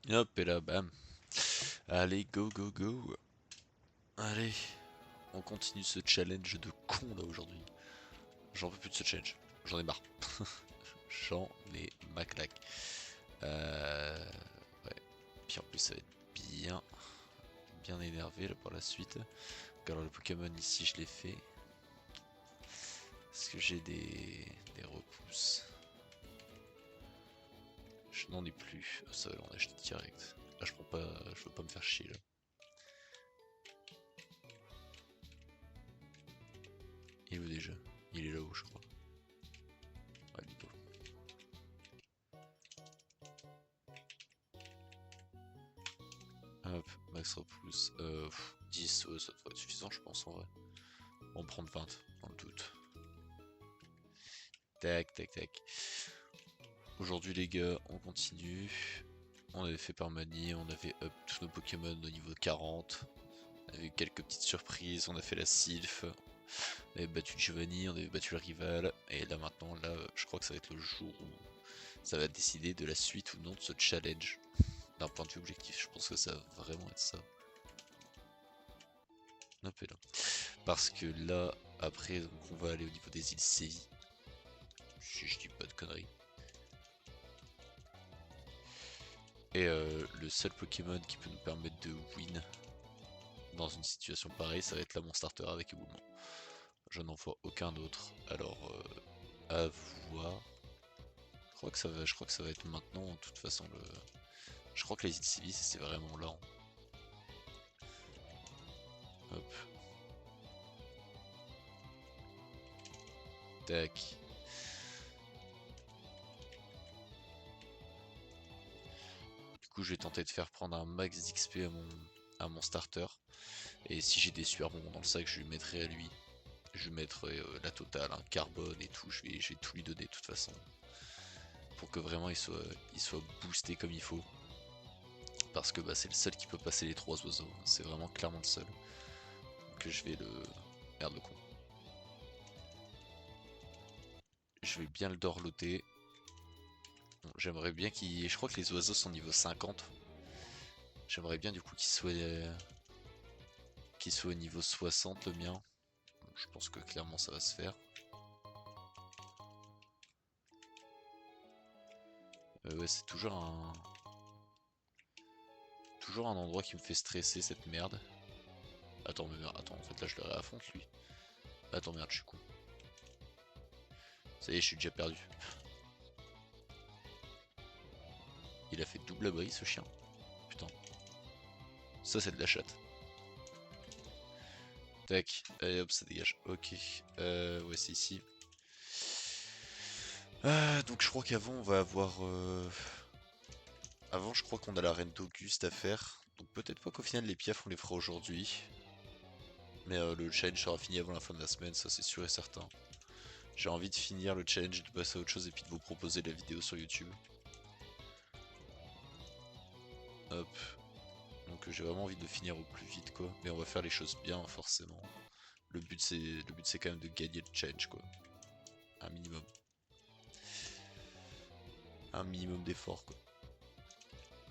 Hop, et là, bam. Allez, go, go, go. Allez, on continue ce challenge de con là aujourd'hui. J'en peux plus de ce challenge. J'en ai marre. J'en ai ma claque. Ouais. Puis en plus, ça va être bien énervé là pour la suite. Alors, le Pokémon ici, je l'ai fait. Est-ce que j'ai des repousses? Je n'en ai plus. Ça va, on achète direct. Là, je prends pas. Je veux pas me faire chier là. Il est où déjà? Il est là-haut, je crois. Ouais, il est là. Hop, max repousse. 10, ça devrait être suffisant, je pense en vrai. On va en prendre 20 dans le doute. Tac, tac, tac. Aujourd'hui, les gars, on continue. On avait fait par manie, on avait up tous nos Pokémon au niveau 40. On avait eu quelques petites surprises, on a fait la Sylph. On avait battu Giovanni, on avait battu le rival. Et là maintenant, là, je crois que ça va être le jour où ça va décider de la suite ou non de ce challenge. D'un point de vue objectif, je pense que ça va vraiment être ça. Hop et là. Parce que là, après, donc on va aller au niveau des îles Sévi. Si je dis pas de conneries. Et le seul Pokémon qui peut nous permettre de win dans une situation pareille, ça va être là mon starter avec éboulement. Je n'en vois aucun autre. Alors, à voir. Je crois que ça va être maintenant. De toute façon, je crois que les îles Sévi, c'est vraiment là. Hop. Tac. Du coup, je vais tenter de faire prendre un max d'XP à mon starter. Et si j'ai des super bonbons dans le sac, je lui mettrai à lui. Je lui mettrai la totale, hein, carbone et tout. Je vais tout lui donner de toute façon. Pour que vraiment il soit boosté comme il faut. Parce que bah, c'est le seul qui peut passer les 3 oiseaux. C'est vraiment clairement le seul. Donc je vais le... Merde le con. Je vais bien le dorloter. Bon, j'aimerais bien qu'il... Je crois que les oiseaux sont niveau 50. J'aimerais bien du coup qu'il soit au niveau 60 le mien. Bon, je pense que clairement ça va se faire. Ouais, c'est toujours un endroit qui me fait stresser cette merde. Attends, mais merde, attends, en fait là je le réaffronte lui. Attends, merde, je suis con. Ça y est, je suis déjà perdu. Il a fait double abri ce chien. Putain. Ça c'est de la chatte. Tac, allez hop, ça dégage. Ok, ouais, c'est ici. Donc je crois qu'avant on va avoir... Avant je crois qu'on a la reine d'Auguste à faire. Donc peut-être pas qu'au final les piafs on les fera aujourd'hui. Mais le challenge sera fini avant la fin de la semaine, ça c'est sûr et certain. J'ai envie de finir le challenge, de passer à autre chose et puis de vous proposer la vidéo sur YouTube. Hop. Donc j'ai vraiment envie de finir au plus vite quoi. Mais on va faire les choses bien forcément. Le but c'est quand même de gagner le challenge quoi. Un minimum. Un minimum d'effort quoi.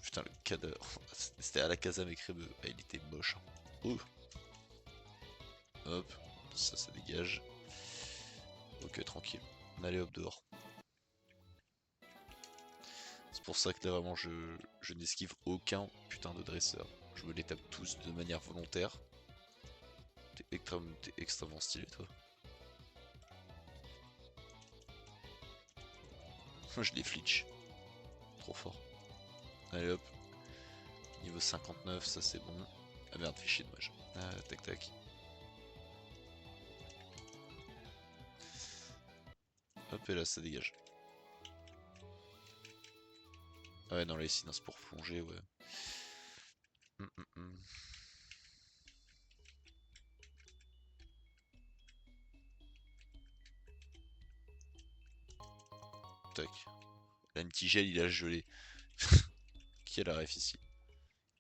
Putain le cadavre. C'était à la Casa mais crémeux. Ah, il était moche. Hein. Ouh. Hop. Ça dégage. Ok tranquille. Allez hop dehors. C'est pour ça que là vraiment je n'esquive aucun putain de dresseur. Je me les tape tous de manière volontaire. T'es extrêmement stylé toi. Je les flitch. Trop fort. Allez hop. Niveau 59, ça c'est bon. Ah merde, fait chier, dommage. Ah, tac tac. Hop et là ça dégage. Ah ouais non les sinon c'est pour plonger ouais. Hum. Tac. L'antigel il a gelé. Qui a la ref ici?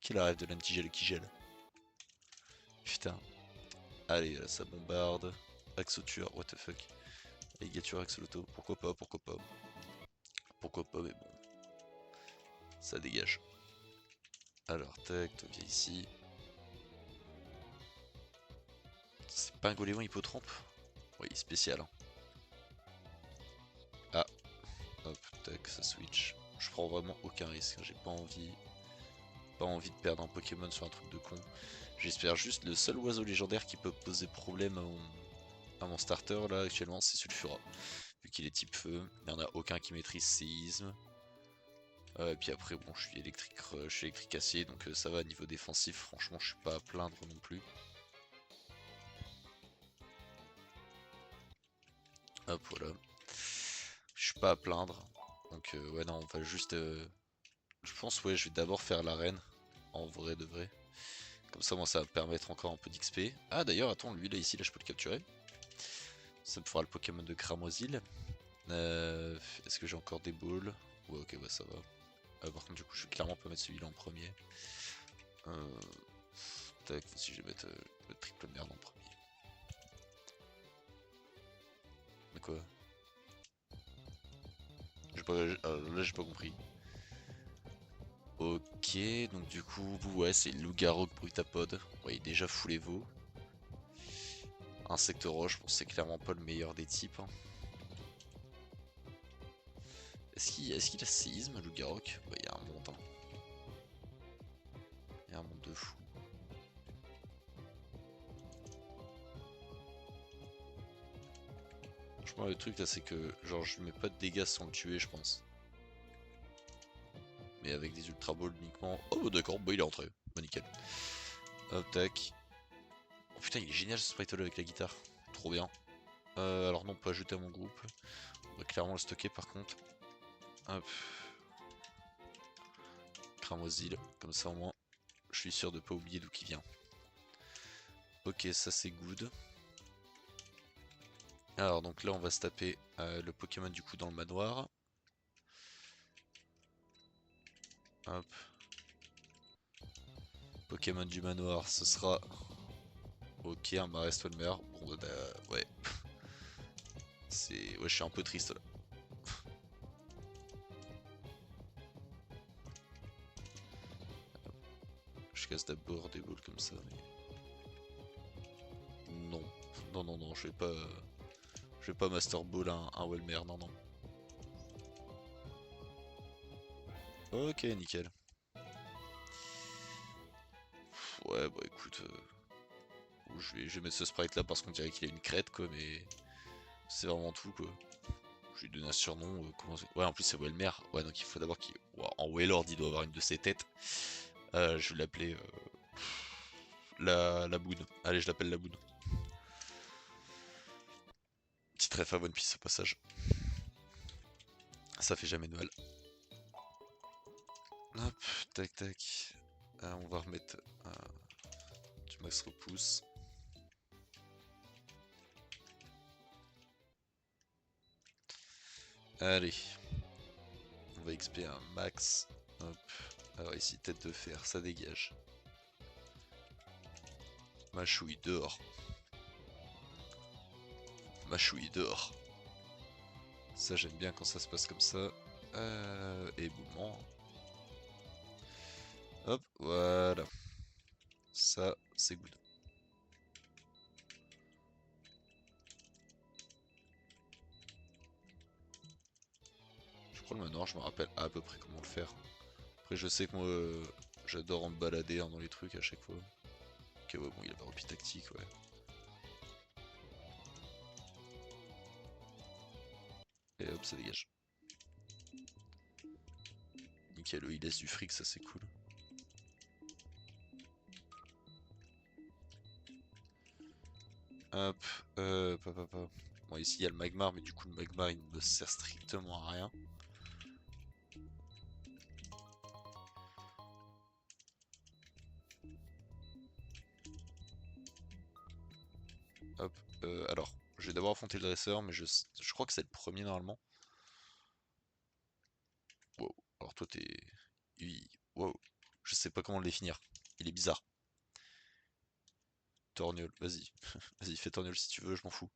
Qui a la ref de l'antigel qui gèle? Putain. Allez là ça bombarde. Axoture, what the fuck. Ligature axoloto, pourquoi pas, pourquoi pas. Pourquoi pas mais bon. Ça dégage. Alors, tac, toi viens ici. C'est pas un Goléon Hippotrampe? Oui, spécial. Hein. Ah, hop, tac, ça switch. Je prends vraiment aucun risque, hein. J'ai pas envie de perdre un Pokémon sur un truc de con. J'espère juste le seul oiseau légendaire qui peut poser problème à mon starter là actuellement, c'est Sulfura. Vu qu'il est type feu, il n'y en a aucun qui maîtrise séisme. Et puis après, bon, je suis électrique acier, donc ça va niveau défensif. Franchement, je suis pas à plaindre non plus. Hop, voilà. Je suis pas à plaindre. Donc ouais, non, on va juste. Je pense, ouais, je vais d'abord faire l'arène. En vrai de vrai. Comme ça, moi, ça va me permettre encore un peu d'XP. Ah, d'ailleurs, attends, lui là, ici, là, je peux le capturer. Ça me fera le Pokémon de Cramoisil. Est-ce que j'ai encore des balls? Ouais, ok, ouais, ça va. Par contre, du coup, je vais clairement pas mettre celui-là en premier. Euh, Tac, si je vais mettre le triple merde en premier. Mais quoi? Là, j'ai pas compris. Ok, donc du coup, ouais, c'est Loup-Garou Brutapod. Ouais, il est déjà full evo. Insecte roche, bon, c'est clairement pas le meilleur des types. Hein. Est-ce qu'il a séisme, Loup-Garou? Ouais, il y a un monde. Hein. Il y a un monde de fou. Franchement, le truc là, c'est que genre, je mets pas de dégâts sans le tuer, je pense. Mais avec des ultra balls uniquement. Oh, bah, d'accord, bah il est entré. Bah, nickel. Hop, tac. Oh putain, il est génial ce sprite avec la guitare. Trop bien. Alors non, pas ajouter à mon groupe. On va clairement le stocker par contre. Hop. Cramoisil, comme ça au moins, je suis sûr de pas oublier d'où il vient. Ok, ça c'est good. Alors donc là on va se taper le Pokémon du coup dans le manoir. Hop. Pokémon du manoir, ce sera... Ok, un Marestolmer. Bon bah ouais. Ouais, je suis un peu triste là. Je casse d'abord des balles comme ça, mais... Non. Non, non, non, je vais pas... Je vais pas Master Ball un Welmer, non, non. Ok, nickel. Ouais, bah écoute... je vais mettre ce sprite là parce qu'on dirait qu'il a une crête quoi, mais... C'est vraiment tout quoi. Je lui donne un surnom, ouais en plus c'est Welmer. Ouais donc il faut d'abord qu'il... Ouah, en Wailord il doit avoir une de ses têtes. Je vais l'appeler... La Boune. Allez je l'appelle la Boune. Petite ref à One Piece au passage. Ça fait jamais de mal. Hop, tac tac. On va remettre du max repousse. Allez. On va XP un max. Hop. Alors ici tête de fer, ça dégage. Machouille dehors. Machouille dehors. Ça j'aime bien quand ça se passe comme ça. Et boumement. Hop, voilà. Ça, c'est good. Je crois le manoir, je me rappelle à peu près comment le faire. Après, je sais que moi, j'adore en me balader hein, dans les trucs à chaque fois. Ok, ouais, bon, il avait repli tactique, ouais. Et hop, ça dégage. Nickel, il laisse du fric, ça c'est cool. Hop, papa. Bon, ici il y a le magmar, mais du coup, le magmar il ne me sert strictement à rien. Hop, alors, je vais d'abord affronter le dresseur, mais je crois que c'est le premier normalement. Wow, alors toi t'es... Wow, je sais pas comment le définir. Il est bizarre. Torgnole, vas-y. Vas-y, fais torgnole si tu veux, je m'en fous.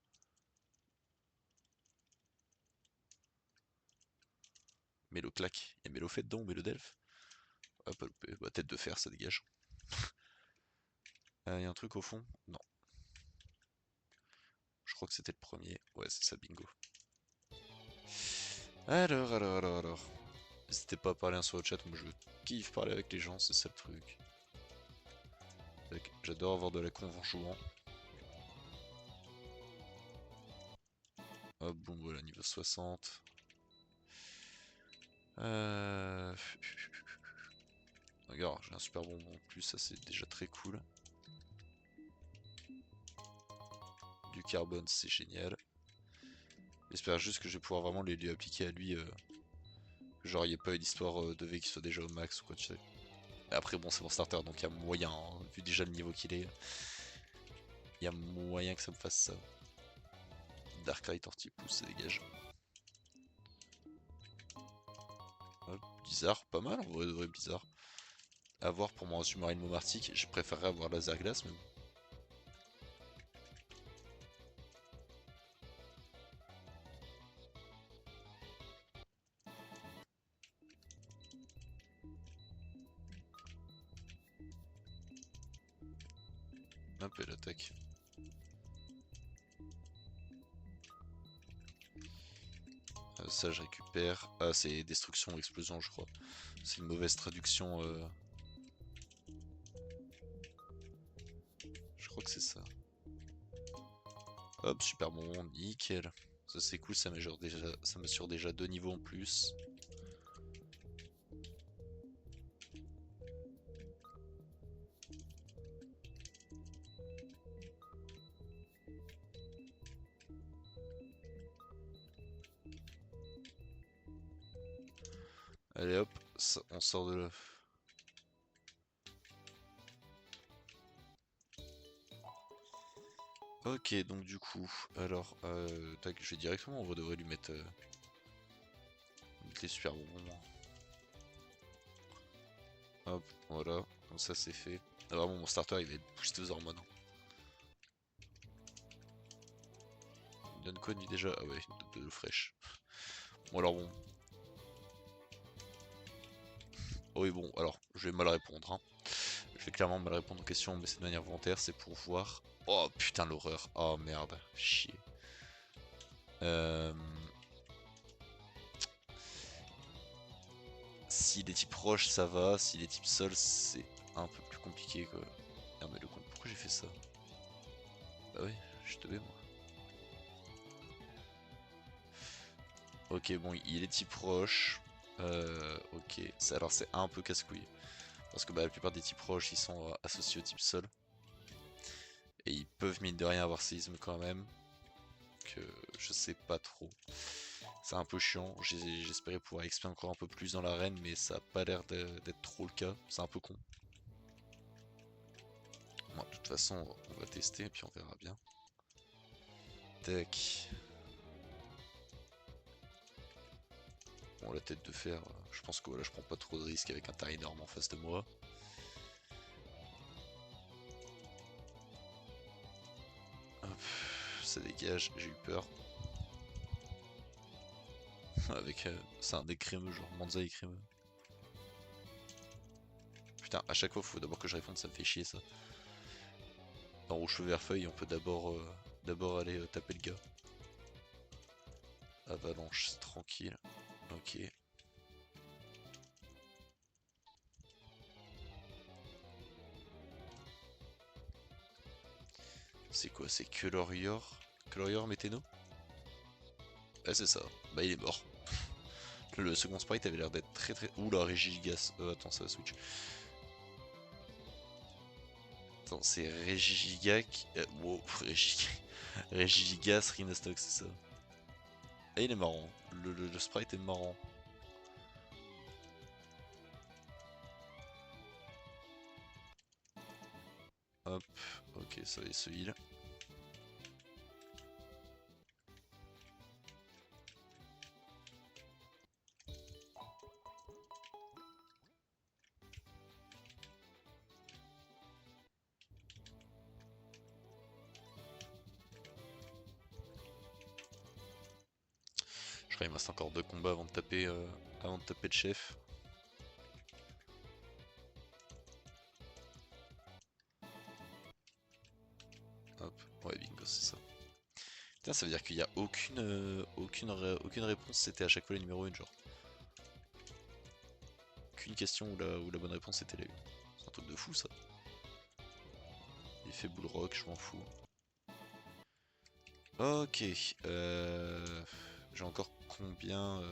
Mélo claque. Y'a Mélo fait dedans ou Mélo Delph? Ah, pas loupé. Bah, tête de fer, ça dégage. Y a un truc au fond? Non. Je crois que c'était le premier. Ouais, c'est ça, bingo. Alors. N'hésitez pas à parler sur le chat, moi je kiffe parler avec les gens, c'est ça le truc. J'adore avoir de la conve en jouant. Hop, bon voilà, niveau 60. Regarde, j'ai un super bonbon en plus, ça c'est déjà très cool. Du carbone, c'est génial. J'espère juste que je vais pouvoir vraiment les lui appliquer à lui. Genre, il n'y a pas une histoire de V qui soit déjà au max ou quoi, tu sais. Après, bon, c'est mon starter, donc il y a moyen, hein, vu déjà le niveau qu'il est. Il y a moyen que ça me fasse ça. Darkrai Tortipousse, ça dégage. Hop, bizarre, pas mal en vrai de vrai bizarre. A voir pour mon Submarine Momartic, je préférerais avoir Laser Glace, mais bon. Hop, elle attaque. Ça, je récupère. Ah, c'est destruction ou explosion, je crois. C'est une mauvaise traduction. Je crois que c'est ça. Hop, super bon, nickel. Ça, c'est cool, ça m'assure déjà 2 niveaux en plus. Allez hop, on sort de là. Ok, donc du coup, alors, tac, je vais directement, on devrait lui mettre, les super bonbons. Hop, voilà, comme ça c'est fait. Ah, vraiment, mon starter il va être boosté aux hormones. Il donne quoi lui déjà? Ah ouais, il donne de l'eau fraîche. Bon alors bon. Oh oui bon, alors, je vais mal répondre, hein. Je vais clairement mal répondre aux questions, mais c'est de manière volontaire, c'est pour voir. Oh putain l'horreur, oh merde, chier. S'il est type roche ça va, s'il est type sol c'est un peu plus compliqué quoi. Merde mais le con, pourquoi j'ai fait ça? Bah oui, je te vais moi. Ok bon il est type roche. Ok, alors c'est un peu casse-couille. Parce que bah, la plupart des types roches ils sont associés au type sol. Et ils peuvent mine de rien avoir séisme quand même. Que je sais pas trop. C'est un peu chiant, j'espérais pouvoir expliquer encore un peu plus dans l'arène mais ça a pas l'air d'être trop le cas, c'est un peu con. Bon, de toute façon on va tester et puis on verra bien. Tac. Bon la tête de fer, je pense que voilà je prends pas trop de risques avec un tas énorme en face de moi. Hop, ça dégage, j'ai eu peur. Avec c'est un deck crémeux genre Manzai crémeux. Putain à chaque fois faut d'abord que je réponde, ça me fait chier ça. Dans rouge feu vert feuille on peut d'abord aller taper le gars. Avalanche, c'est tranquille. Ok. C'est quoi? C'est Colorior? Colorior Météno? Ah c'est ça. Bah il est mort. Le second sprite avait l'air d'être très très... Ouh la Régigigas. Attends ça va switch. Attends c'est Régigigac... wow, Régigigas Rhinostock c'est ça. Ah il est marrant. Le sprite est marrant. Hop. Ok ça va se heal. Je crois qu'il me reste encore 2 combats avant de taper le chef. c'est ça. Putain, ça veut dire qu'il n'y a aucune réponse, c'était à chaque fois le numéro 1, genre. Aucune question où la bonne réponse était la 1. C'est un truc de fou ça. Effet boule rock, je m'en fous. Ok, j'ai encore combien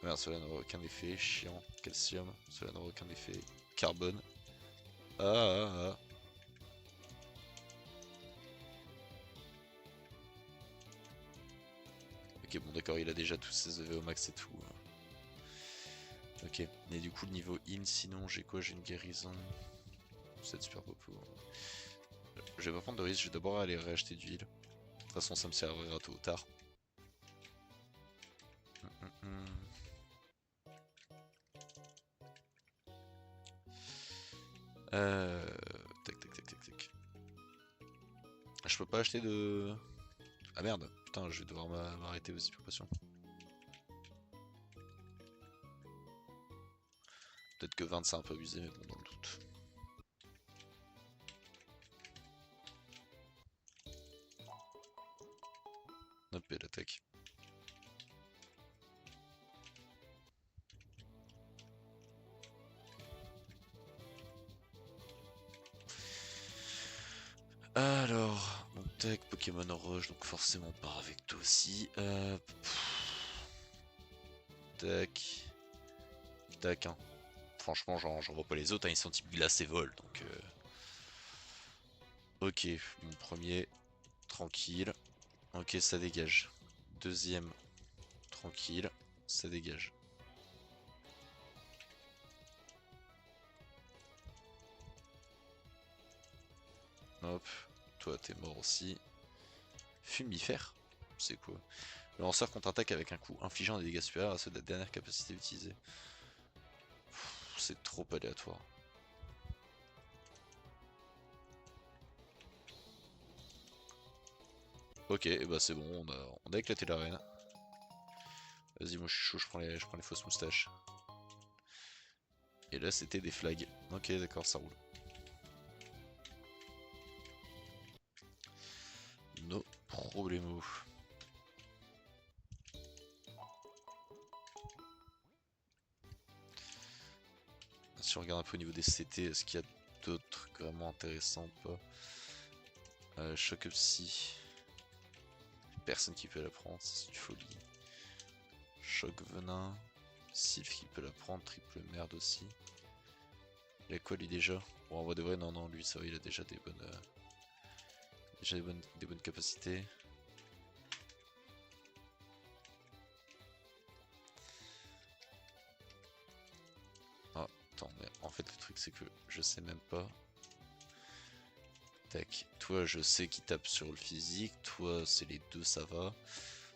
Merde, cela n'aura aucun effet, chiant. Calcium, cela n'aura aucun effet. Carbone. Ah. Ok, bon d'accord, il a déjà tous ses EV au max et tout. Ok, et du coup le niveau in, sinon j'ai quoi? J'ai une guérison. C'est super popo. Je vais pas prendre de risque, je vais d'abord aller réacheter d'huile. De toute façon ça me servira tôt ou tard. Tac. Je peux pas acheter de... Ah merde, putain, je vais devoir m'arrêter aussi pour passion. Peut-être que 20 c'est un peu abusé, mais bon, dans le doute. Hop, et l'attaque. Alors, mon tech, Pokémon Rush, donc forcément part avec toi aussi. Tac. Tac, hein. Franchement, j'en vois pas les autres, hein, ils sont type glace et vol, donc... Ok, mon premier, tranquille. Ok, ça dégage. Deuxième, tranquille, ça dégage. Hop, toi t'es mort aussi. Fumifère, c'est quoi? Le lanceur contre-attaque avec un coup infligeant des dégâts supérieurs à ceux de la dernière capacité utilisée. C'est trop aléatoire. Ok, et bah c'est bon, on a éclaté l'arène. Vas-y, moi je suis chaud, je prends les fausses moustaches. Et là c'était des flags. Ok, d'accord, ça roule. No problemo. Si on regarde un peu au niveau des CT, est-ce qu'il y a d'autres vraiment intéressants ou pas? Choc Psy. Personne qui peut la prendre, c'est une folie. Choc Venin. Sylph qui peut la prendre, triple merde aussi. Il a quoi lui déjà? Bon, en vrai de vrai, non, lui ça va, il a déjà des bonnes. Déjà des bonnes capacités. Ah, attends, mais en fait le truc c'est que je sais même pas. Tac, toi je sais qu'il tape sur le physique, toi c'est les deux ça va.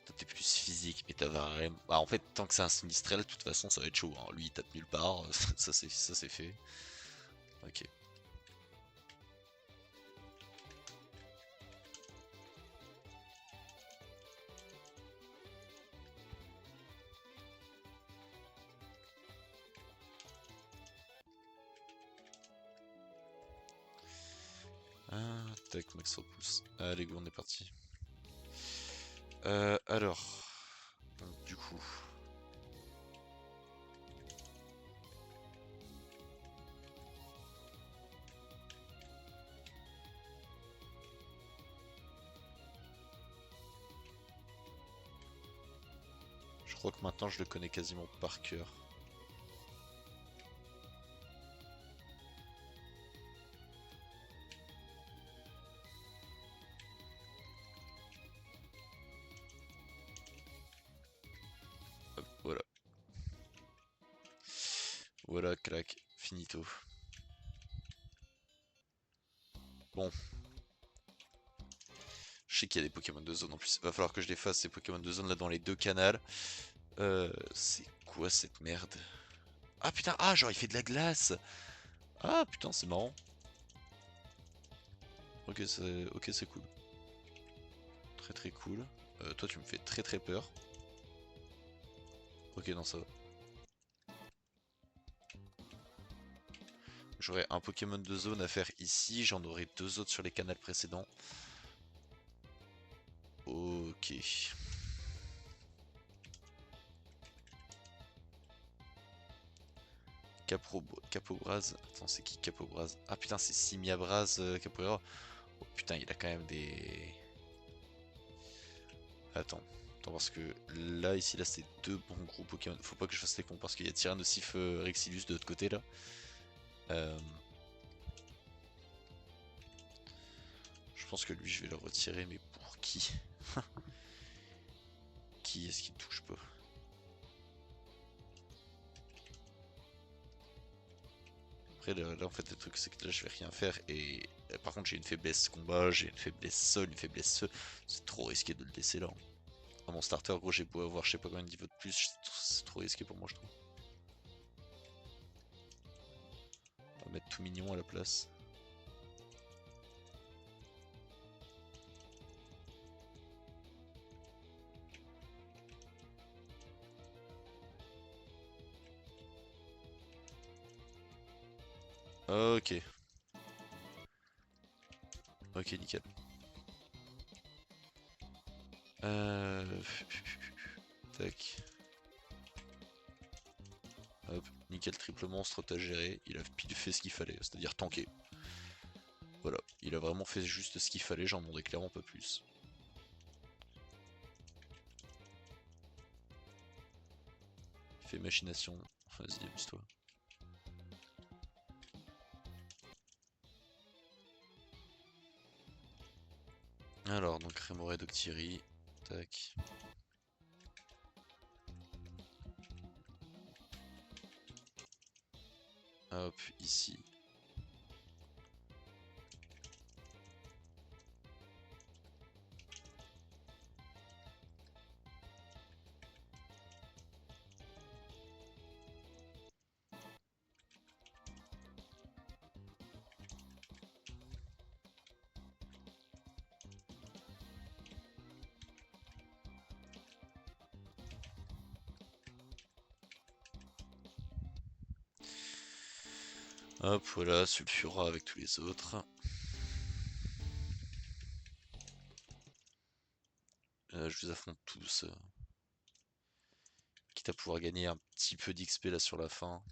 Toi t'es plus physique, mais t'as vraiment... Bah en fait tant que c'est un sinistrel, de toute façon ça va être chaud, hein. Lui il tape nulle part, ça c'est fait. Ok. Ah, tac, max repousse. Allez go, on est parti. Alors... Donc du coup... Je crois que maintenant je le connais quasiment par cœur. Hop, voilà. Voilà, clac, finito. Bon. Je sais qu'il y a des Pokémon de zone en plus. Il va falloir que je les fasse ces Pokémon de zone là dans les deux canals. C'est quoi cette merde? Ah putain, ah genre il fait de la glace. Ah putain, c'est marrant. Ok, c'est cool. Très cool. Toi tu me fais très peur. Ok, non ça va. j'aurais un Pokémon de zone à faire ici, j'en aurai 2 autres sur les canals précédents. Ok. Capobraz. Attends, c'est qui Capobraz? Ah putain, c'est Simiabraz Capoeira. Oh putain, il a quand même des... Attends. Attends, parce que là, ici, là, c'est 2 bons gros Pokémon. Faut pas que je fasse les cons parce qu'il y a Tyrannosif Rexilus de l'autre côté là. Je pense que lui, je vais le retirer, mais pour qui? Qui est-ce qui ne touche pas? Après, là, en fait, le truc, c'est que là, je vais rien faire. Et par contre, j'ai une faiblesse combat, j'ai une faiblesse sol, une faiblesse ce. C'est trop risqué de le laisser là. À mon starter, gros, j'ai beau avoir je sais pas combien de niveau de plus, c'est trop risqué pour moi, je trouve. On va mettre tout mignon à la place. Ok. Ok, nickel. Tac. Hop, nickel, triple monstre, t'as géré. Il a pile fait ce qu'il fallait, c'est-à-dire tanker. Voilà, il a vraiment fait juste ce qu'il fallait, j'en demandais clairement pas plus. Il fait machination. Vas-y, amuse-toi. Alors, donc Rémoré Doctiri. Tac. Hop, ici. Hop, voilà, Sulfura avec tous les autres. Je vous affronte tous. Quitte à pouvoir gagner un petit peu d'XP là sur la fin.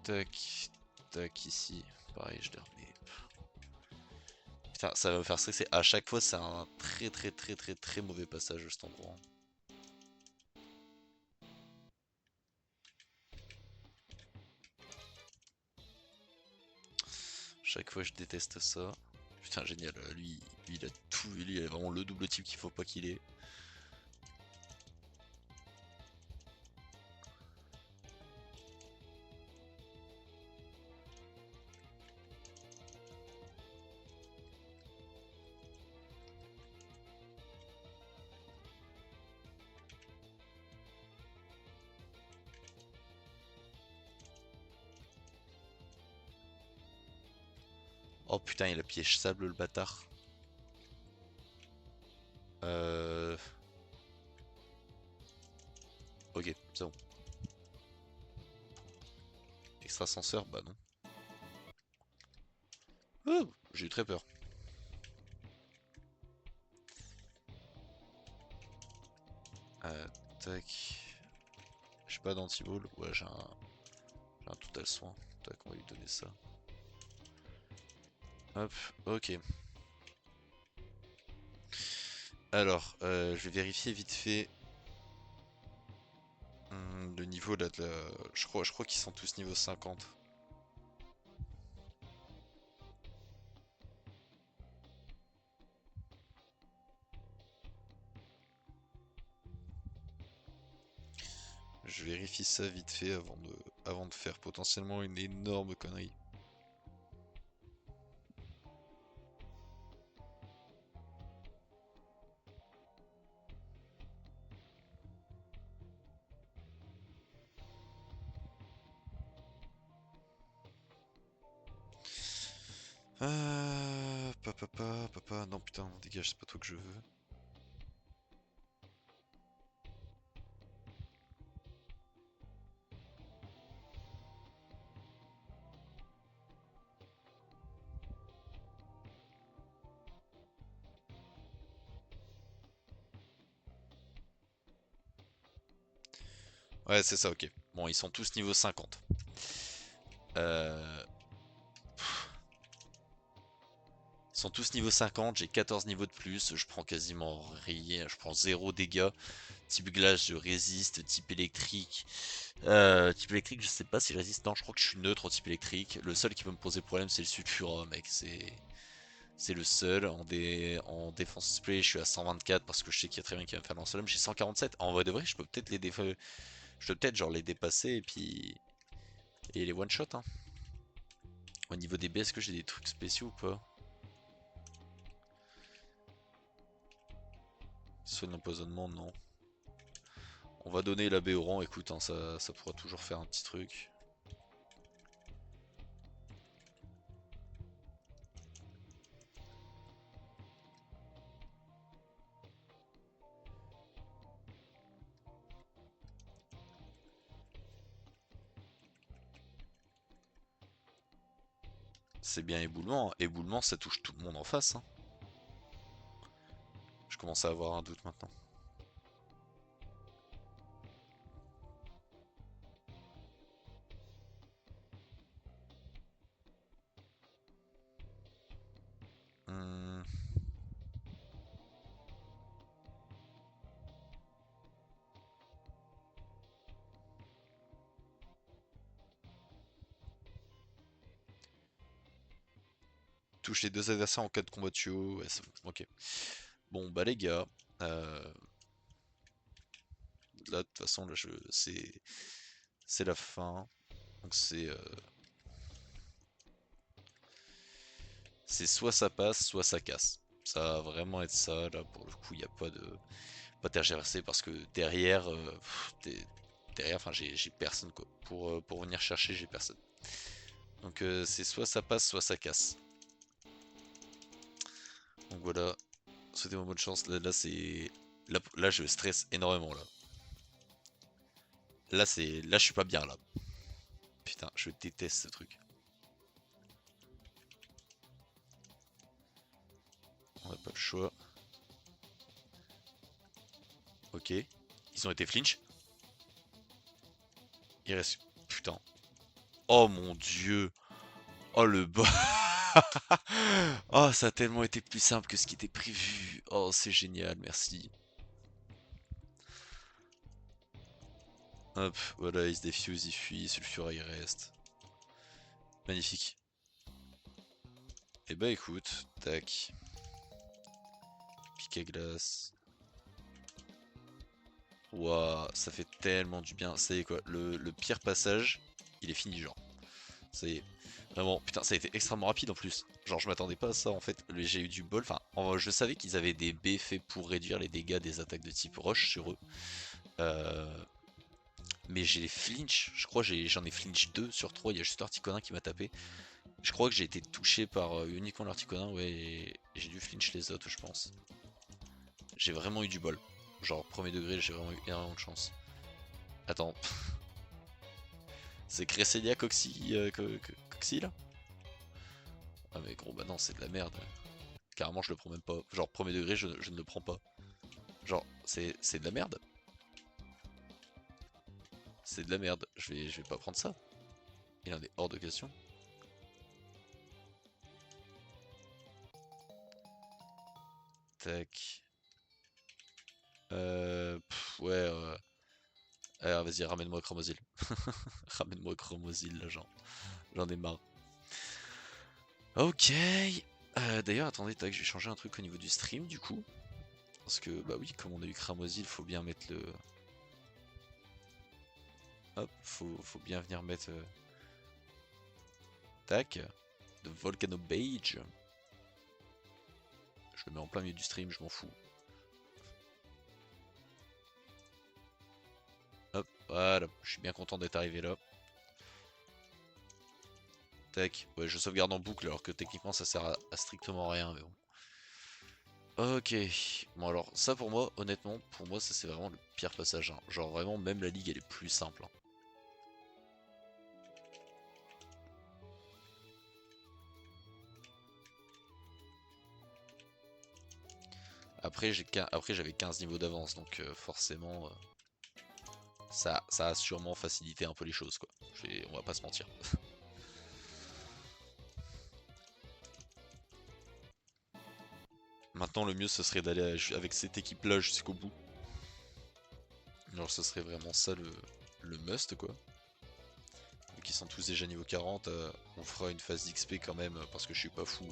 Tac, tac, ici. Pareil, je les remets. Putain, ça va me faire stresser. À chaque fois, c'est un très mauvais passage cet endroit. Chaque fois, je déteste ça. Putain, génial. Lui, il a tout. Lui, il a vraiment le double type qu'il faut pas qu'il ait. Oh putain, il a piège sable le bâtard. Euh... Ok, c'est bon. Extrasenseur, bah non. Oh, j'ai eu très peur. Tac. J'ai pas d'anti-ball. Ouais, j'ai un total soin. Tac, on va lui donner ça. Hop, ok. Alors, je vais vérifier vite fait le niveau là de la... Je crois qu'ils sont tous niveau 50. Je vérifie ça vite fait avant de faire potentiellement une énorme connerie. Papa, non putain, dégage, c'est pas toi que je veux. Ouais, c'est ça, ok. Bon, ils sont tous niveau 50. Euh... Ils sont tous niveau 50, j'ai 14 niveaux de plus, je prends quasiment rien, je prends 0 dégâts. Type glace, je résiste, type électrique, je sais pas si je résiste, non, je crois que je suis neutre au type électrique. Le seul qui peut me poser problème, c'est le sulfura, mec, c'est le seul. En défense spray, je suis à 124 parce que je sais qu'il y a très bien qui va me faire lance-flamme. J'ai 147. En vrai de vrai, je peux peut-être je peux peut-être genre les dépasser et puis et les one shot. Hein. Au niveau des B, est-ce que j'ai des trucs spéciaux ou pas? Soin d'empoisonnement, non. On va donner la B au rang, écoute, hein, ça pourra toujours faire un petit truc. C'est bien éboulement. Éboulement, ça touche tout le monde en face. Hein. Je commence à avoir un doute maintenant. Hmm. Touche les deux adversaires en cas de combat duo. Ouais, c'est bon. Ok. Bon, bah les gars. Là, de toute façon, là, c'est la fin. Donc c'est soit ça passe, soit ça casse. Ça va vraiment être ça. Là, pour le coup, il n'y a pas tergiversé parce que derrière, derrière, enfin, j'ai personne quoi. Pour venir chercher, j'ai personne. Donc c'est soit ça passe, soit ça casse. Donc voilà, souhaitez-moi bonne chance. Là, je stresse énormément là. Là, je suis pas bien là. Putain, je déteste ce truc. On n'a pas le choix. Ok. Ils ont été flinch. Il reste. Putain. Oh mon dieu. Oh le bas. Oh, ça a tellement été plus simple que ce qui était prévu. Oh, c'est génial, merci. Hop, voilà, il se défuse, il fuit, Sulfura il reste. Magnifique. Et bah écoute, tac. Pique à glace. Waouh, ça fait tellement du bien. Ça y est quoi, le pire passage, il est fini genre. Ça y est. Vraiment, putain, ça a été extrêmement rapide en plus. Genre, je m'attendais pas à ça en fait. J'ai eu du bol. Enfin, je savais qu'ils avaient des baies faits pour réduire les dégâts des attaques de type rush sur eux. Euh, mais j'ai flinch. Je crois j'en ai flinch 2 sur 3. Il y a juste l'Articonin qui m'a tapé. Je crois que j'ai été touché par uniquement l'Articonin. Ouais, et j'ai dû flinch les autres, je pense. J'ai vraiment eu du bol. Genre, premier degré, j'ai vraiment eu énormément de chance. Attends. C'est Cresselia Coxy là? Ah mais gros bah non c'est de la merde. Carrément je le prends même pas. Genre premier degré je ne le prends pas. Genre c'est de la merde. C'est de la merde. Je vais pas prendre ça. Il en est hors de question. Tac. Ouais alors, vas-y ramène-moi Chromosil. Ramène-moi Chromosil là j'en ai marre. Ok. D'ailleurs attendez tac je vais changer un truc au niveau du stream du coup. Parce que bah oui comme on a eu Chromosil faut bien mettre le. Hop, faut bien venir mettre... Tac. De Volcano Beige. Je le mets en plein milieu du stream, je m'en fous. Hop, voilà, je suis bien content d'être arrivé là. Tac, ouais, je sauvegarde en boucle alors que techniquement ça sert à strictement rien, mais bon. Ok, bon alors ça pour moi, honnêtement, pour moi ça c'est vraiment le pire passage, hein. Genre vraiment même la ligue elle est plus simple, hein. Après j'avais 15 niveaux d'avance donc forcément ça a sûrement facilité un peu les choses quoi. On va pas se mentir. Maintenant le mieux ce serait d'aller avec cette équipe là jusqu'au bout. Alors ce serait vraiment ça le must quoi. Vu qu'ils sont tous déjà niveau 40, on fera une phase d'XP quand même parce que je suis pas fou.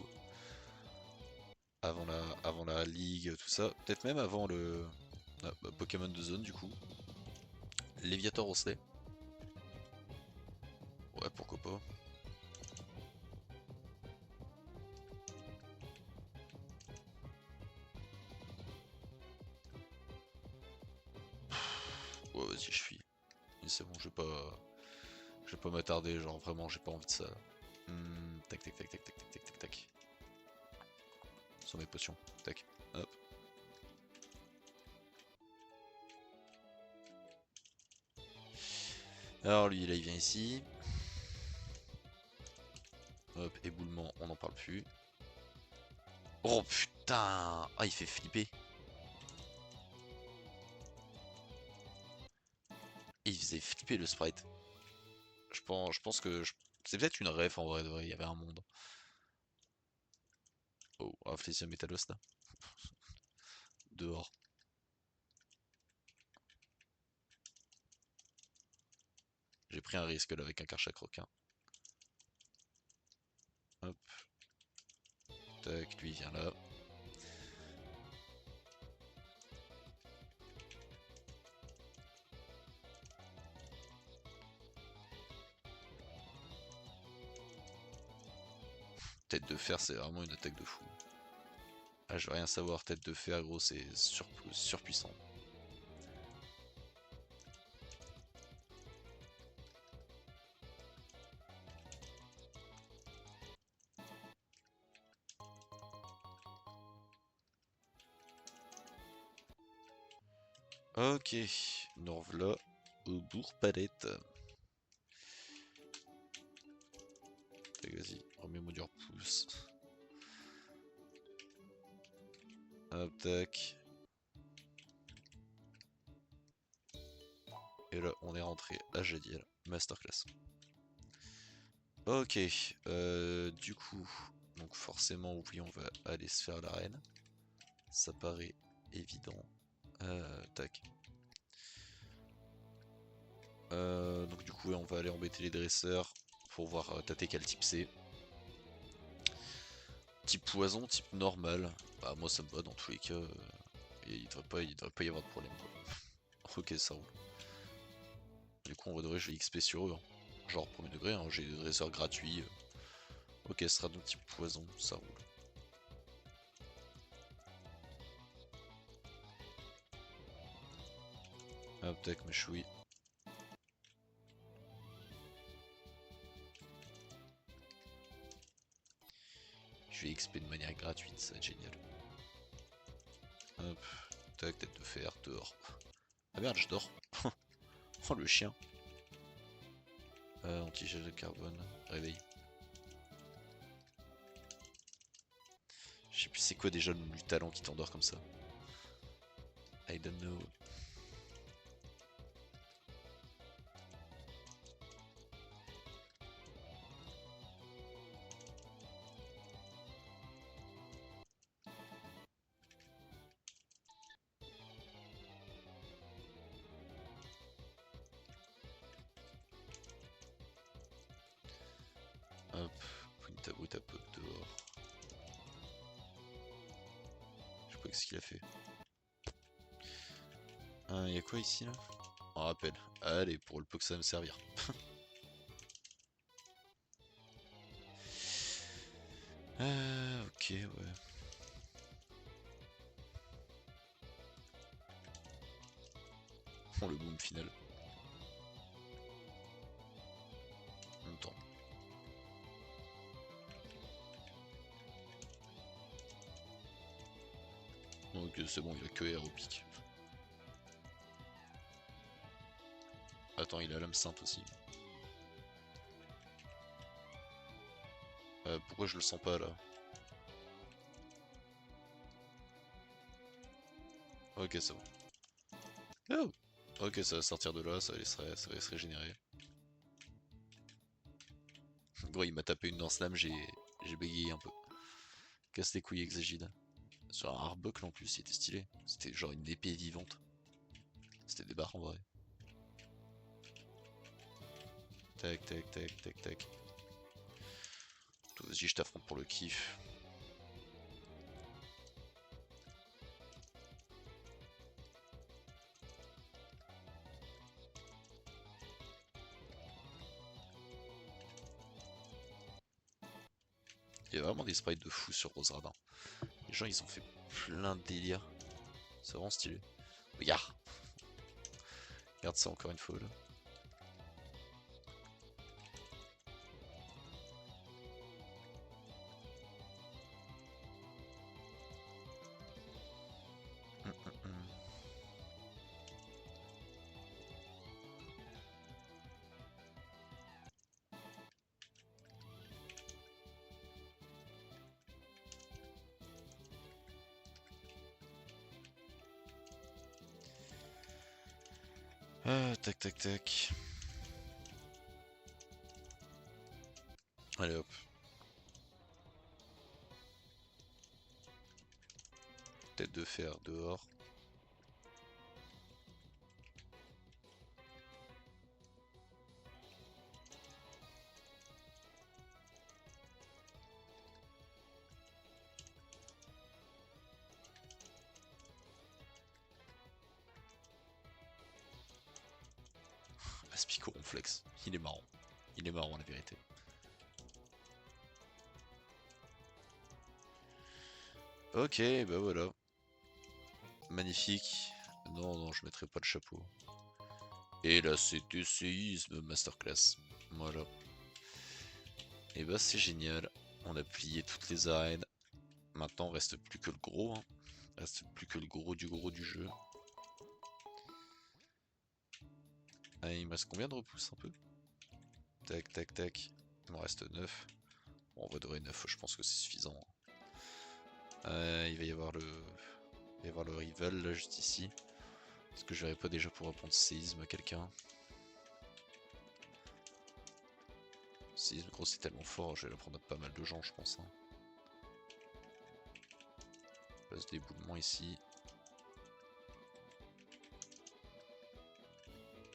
Avant la ligue, tout ça. Peut-être même avant le Pokémon de zone du coup. Léviator Osley. Ouais, pourquoi pas. Ouais, vas-y, je fuis. Mais c'est bon, je vais pas m'attarder, genre vraiment, j'ai pas envie de ça. Tac, tac, tac, tac, tac, tac, tac, tac, tac. Sur mes potions. Tac. Hop. Alors lui, là, il vient ici. Hop, éboulement, on n'en parle plus. Oh putain! Ah, il fait flipper. Il faisait flipper le sprite. Je pense que... C'est peut-être une ref en vrai, de vrai, il y avait un monde. Oh, Aphlesia Metalos là. Dehors. J'ai pris un risque là avec un Karchak requin. Hop. Tac, lui vient là. Tête de fer, c'est vraiment une attaque de fou. Ah, je veux rien savoir, tête de fer, gros, c'est surpuissant. Ok, nous revoilà au bourg-palette. Vas-y, remets-moi du repousse. Hop, tac. Et là, on est rentré à Jadiel, masterclass. Ok, du coup, donc forcément, oui, on va aller se faire l'arène. Ça paraît évident. Tac. Donc du coup, ouais, on va aller embêter les dresseurs pour voir tâter quel type c'est. Type poison, type normal. Bah moi ça me va dans tous les cas. Il devrait pas y avoir de problème quoi. Ok, ça roule. Du coup, en vrai de vrai, je vais XP sur eux, hein. Genre premier degré, hein, j'ai des dresseurs gratuits. Ok, ce sera donc type poison, ça roule. Hop, tac, me choui. Je vais XP de manière gratuite, ça va être génial. Hop, tac, tête de fer, dehors. Ah merde, je dors. Oh le chien. Antigel de carbone, réveil. Je sais plus c'est quoi déjà le nom du talent qui t'endort comme ça. I don't know. Hop, Pointabo tape dehors. Je sais pas ce qu'il a fait. Y'a quoi ici là? Un rappel. Allez, pour le peu que ça va me servir. Ok, ouais. Oh, le boom final. Attends. Donc c'est bon, il a que R au pic. Attends, il a l'âme sainte aussi. Pourquoi je le sens pas là? Ok, c'est bon. Oh, ok, ça va sortir de là, ça va se régénérer. Gros, il m'a tapé une danse lame, j'ai bégayé un peu. Casse les couilles Exagide. Sur un arbuckle en plus, il était stylé. C'était genre une épée vivante. C'était des barres en vrai. Tac, tac, tac, tac, tac. Vas-y, je t'affronte pour le kiff. Il y a vraiment des sprites de fou sur Roseradin. Les gens, ils ont fait plein de délires. C'est vraiment stylé. Regarde. Regarde ça encore une fois là. Tac tac tac. Allez hop. Tête de fer dehors. Aspico Ronflex. Il est marrant. Il est marrant la vérité. Ok, bah voilà. Magnifique. Non, non, je mettrai pas de chapeau. Et là, c'est séisme masterclass. Voilà. Et bah, c'est génial. On a plié toutes les arènes. Maintenant, reste plus que le gros. Hein. Reste plus que le gros du jeu. Ah, il me reste combien de repousses un peu? Tac, tac, tac. Il m'en reste 9. Bon, on va donner 9, je pense que c'est suffisant. Il va y avoir le rival là, juste ici. Est-ce que j'aurais pas déjà pour répondre séisme à quelqu'un? Séisme, gros, c'est tellement fort, je vais l'apprendre à pas mal de gens, je pense. Hein. Place d'éboulement ici.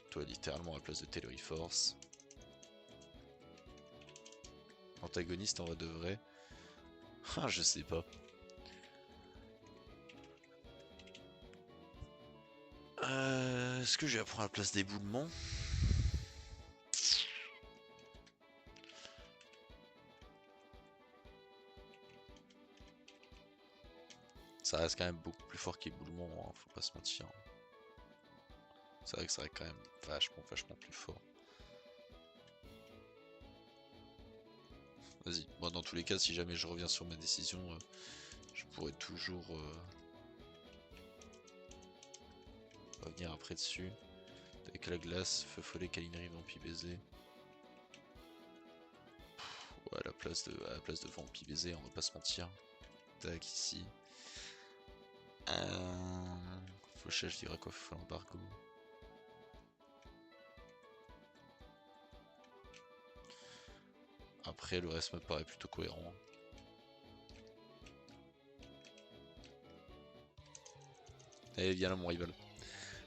Toi, littéralement à la place de Tailory Force. Antagoniste en vrai de vrai. Ah, je sais pas. Est-ce que je vais apprendre à la place d'éboulement? Ça reste quand même beaucoup plus fort qu'éboulement, hein, faut pas se mentir. C'est vrai que ça reste quand même vachement plus fort. Vas-y, moi dans tous les cas, si jamais je reviens sur ma décision, je pourrais toujours revenir après dessus. Avec la glace, feu follet, câlinerie, vampi baiser. Ouais, à la place de vampi baiser, on va pas se mentir. Tac, ici. Fauchage, je dirais quoi, l'embargo. Après, le reste me paraît plutôt cohérent. Allez, viens là, mon rival.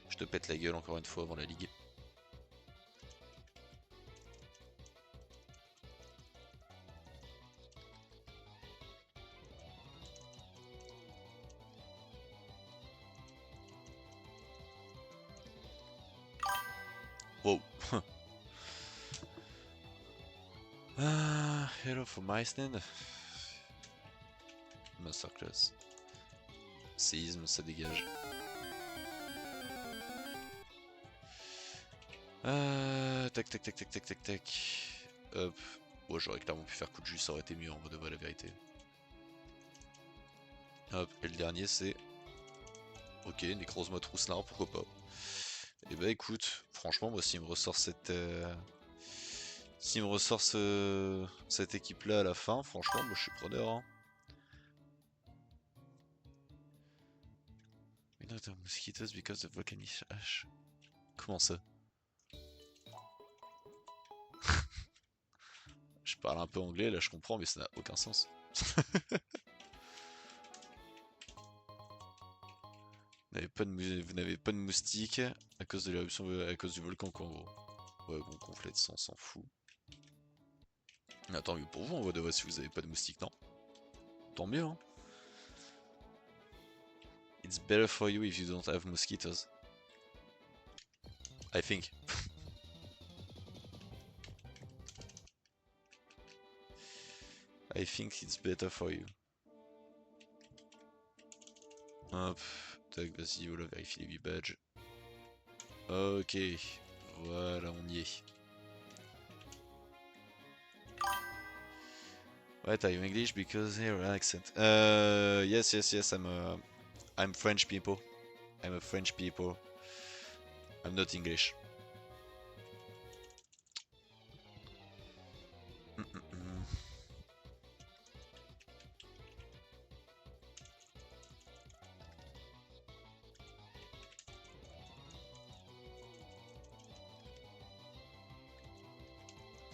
Je te pète la gueule encore une fois avant la ligue. Hello for Meissnen. Masterclass. Séisme, ça dégage. Tac tac tac tac tac tac tac. Hop. Ouais, j'aurais clairement pu faire coup de jus, ça aurait été mieux en vrai de vrai la vérité. Hop, et le dernier c'est... Ok, Necrozma Trousselin, pourquoi pas. Et bah écoute, franchement moi s'il me ressort cette... S'il me ressort cette équipe là à la fin, franchement moi je suis preneur hein. We know the mosquitoes because of volcanic ash. Comment ça? Je parle un peu anglais là, je comprends, mais ça n'a aucun sens. Vous n'avez pas de moustiques à cause de l'éruption, à cause du volcan quoi en gros. Ouais bon, complète ça, on s'en fout. Tant mieux pour vous en vrai de vrai si vous avez pas de moustiques, non? Tant mieux hein. It's better for you if you don't have mosquitoes. I think. I think it's better for you. Hop, tac, vas-y, voilà, vérifie les 8 badges. Ok, voilà, on y est. What are you English? Because your accent. Yes, yes, yes, I'm French people. I'm a French people. I'm not English.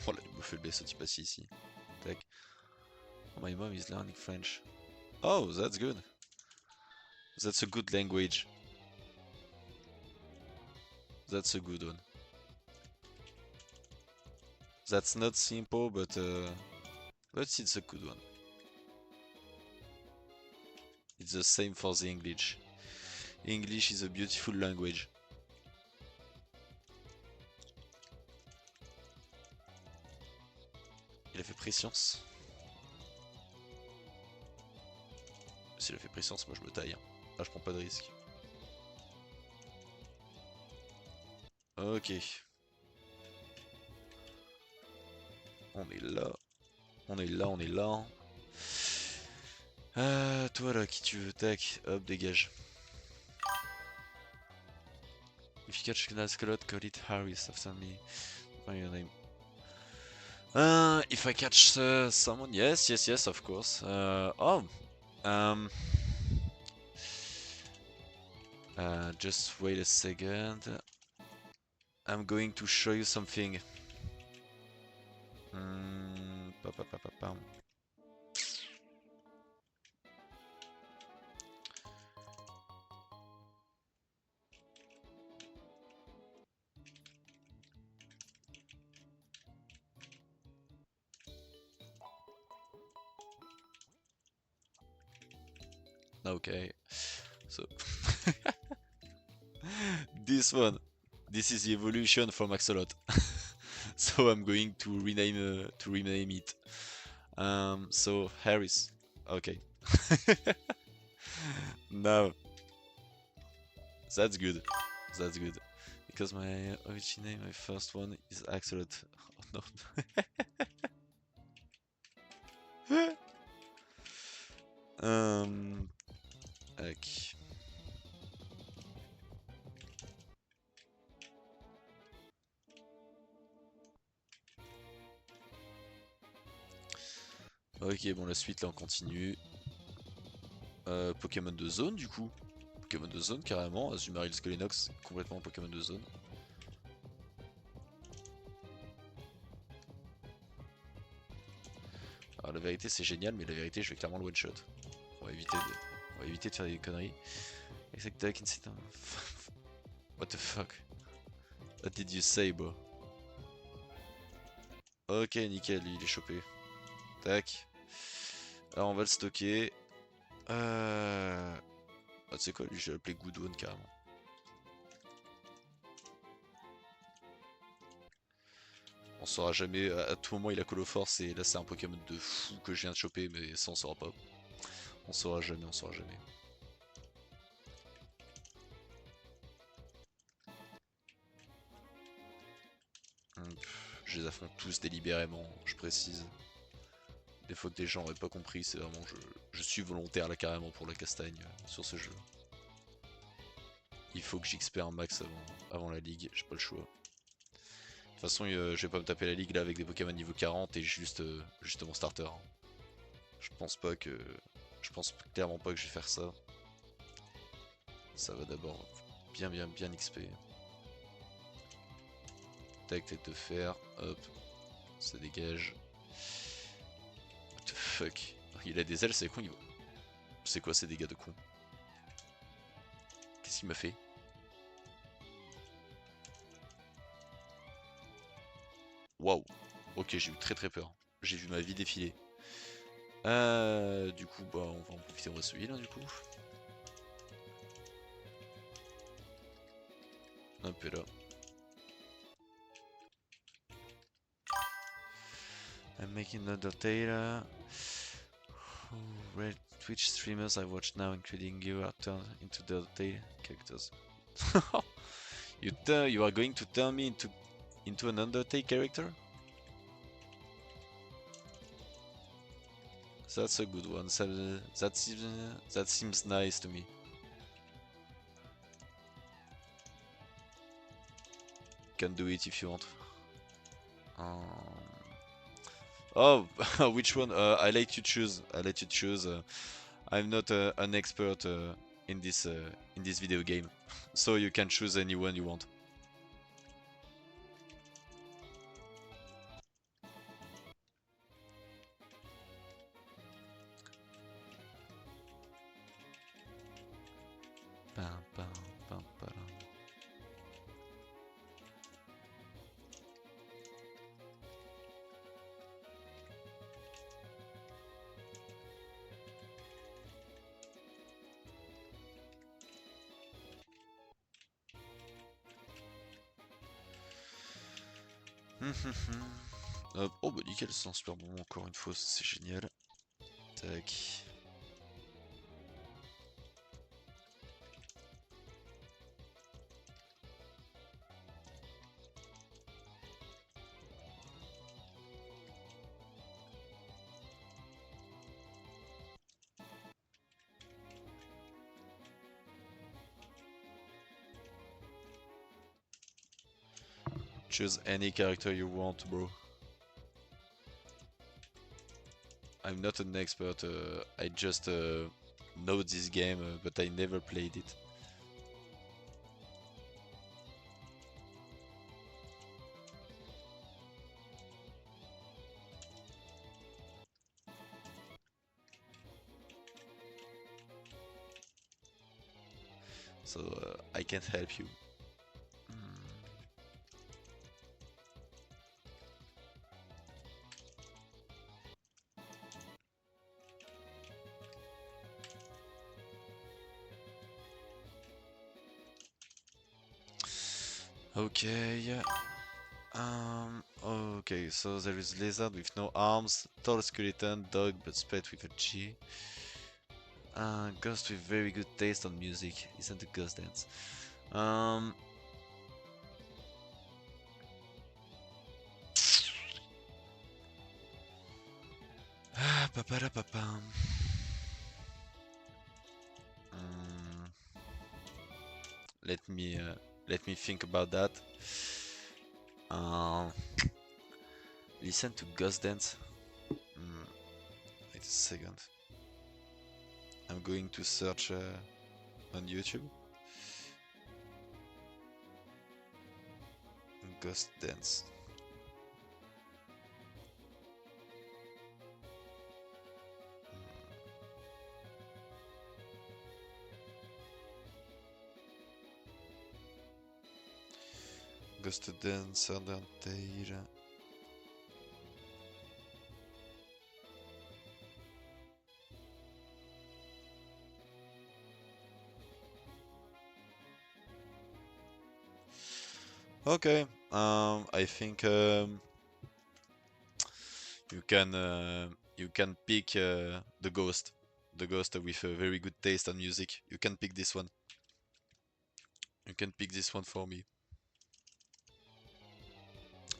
Oh là, il me fait le baisser pas ici. Tac. Oh, my mom is learning French. Oh, that's good. That's a good language. That's a good one. That's not simple, but it's a good one. It's the same for the English. English is a beautiful language. Il a fait préscience. S'il a fait préscience, moi je me taille. Hein. Là je prends pas de risque. Ok. On est là. On est là, on est là. Toi là, qui tu veux? Tac, hop, dégage. If you catch a scallop, call it Harris after me. Find your name. If I catch someone, yes, yes, yes, of course. Just wait a second. I'm going to show you something. Pa, pa, pa, pa, pa. Okay, so this one, this is the evolution from Axolot. So I'm going to rename it. So Harris. Okay. Now that's good. That's good. Because my origin my first one is Axolot. Oh no. Tac. Ok, bon, la suite là on continue. Pokémon de zone du coup. Pokémon de zone carrément. Azumarill Skelenox, complètement Pokémon de zone. Alors la vérité c'est génial, mais la vérité je vais clairement le one shot. On va éviter de faire des conneries. Exact, incident. What the fuck? What did you say, bro? Ok, nickel, il est chopé. Tac. Alors on va le stocker. Ah, tu sais quoi, lui je vais l'appeler Good One carrément. saura jamais, à tout moment il a Call of Force et là c'est un Pokémon de fou que je viens de choper, mais ça on saura pas. On saura jamais, on saura jamais. Je les affronte tous délibérément, je précise. Des fois que des gens n'auraient pas compris, c'est vraiment je suis volontaire là carrément pour la castagne sur ce jeu. Il faut que j'XP un max avant la ligue, j'ai pas le choix. De toute façon, je vais pas me taper la ligue là avec des Pokémon niveau 40 et juste mon starter, hein. Je pense pas que. Je pense clairement pas que je vais faire ça. Ça va d'abord bien XP. Tac, tête de fer, hop, ça dégage. What the fuck? Il a des ailes, c'est con, il... C'est quoi ces dégâts de con? Qu'est-ce qu'il m'a fait? Waouh! Ok, j'ai eu très peur. J'ai vu ma vie défiler. Du coup, bah, on va en profiter, on va se heal, hein, du coup. Un peu là. I'm making another data. Red Twitch streamers I watch now, including you, are turned into the data characters. You are going to turn me into an Undertale character? That's a good one. That seems nice to me. Can do it if you want. Oh, which one? I let you choose. I let you choose. I'm not an expert in this video game, so you can choose anyone you want. Pam, pam, pam, pam. Hop. Oh bah nickel, c'est un super bon encore une fois, c'est génial. Tac. Choose any character you want, bro. I'm not an expert, I just know this game, but I never played it. So I can't help you. Okay. Okay, so there is lizard with no arms, tall skeleton, dog but spelled with a G. Ghost with very good taste on music. Isn't the ghost dance? Paparapapam. Let me think about that. Listen to Ghost Dance. Wait a second. I'm going to search on YouTube. Ghost Dance. Ghost Dance, Undertale. Okay, I think you can pick the ghost with a very good taste on music. You can pick this one. You can pick this one for me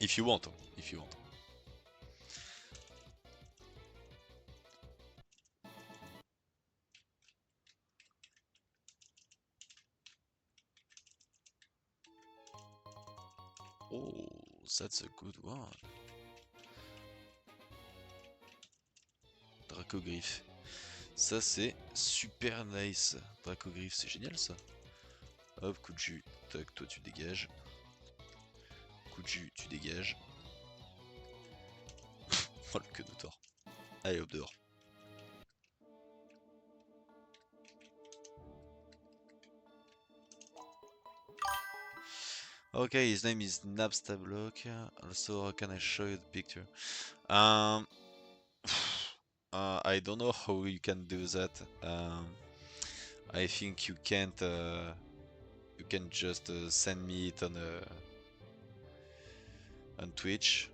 if you want. If you want. Oh, that's a good one. Dracogryphe. Ça c'est super nice. Dracogryphe, c'est génial ça. Hop, coup de jus. Tac, toi tu dégages. Coup de jus, tu dégages. Oh le queue de tort. Allez hop dehors. Okay, his name is Napstablock. Also, can I show you the picture? Um, I don't know how you can do that. I think you can't. You can just send me it on Twitch.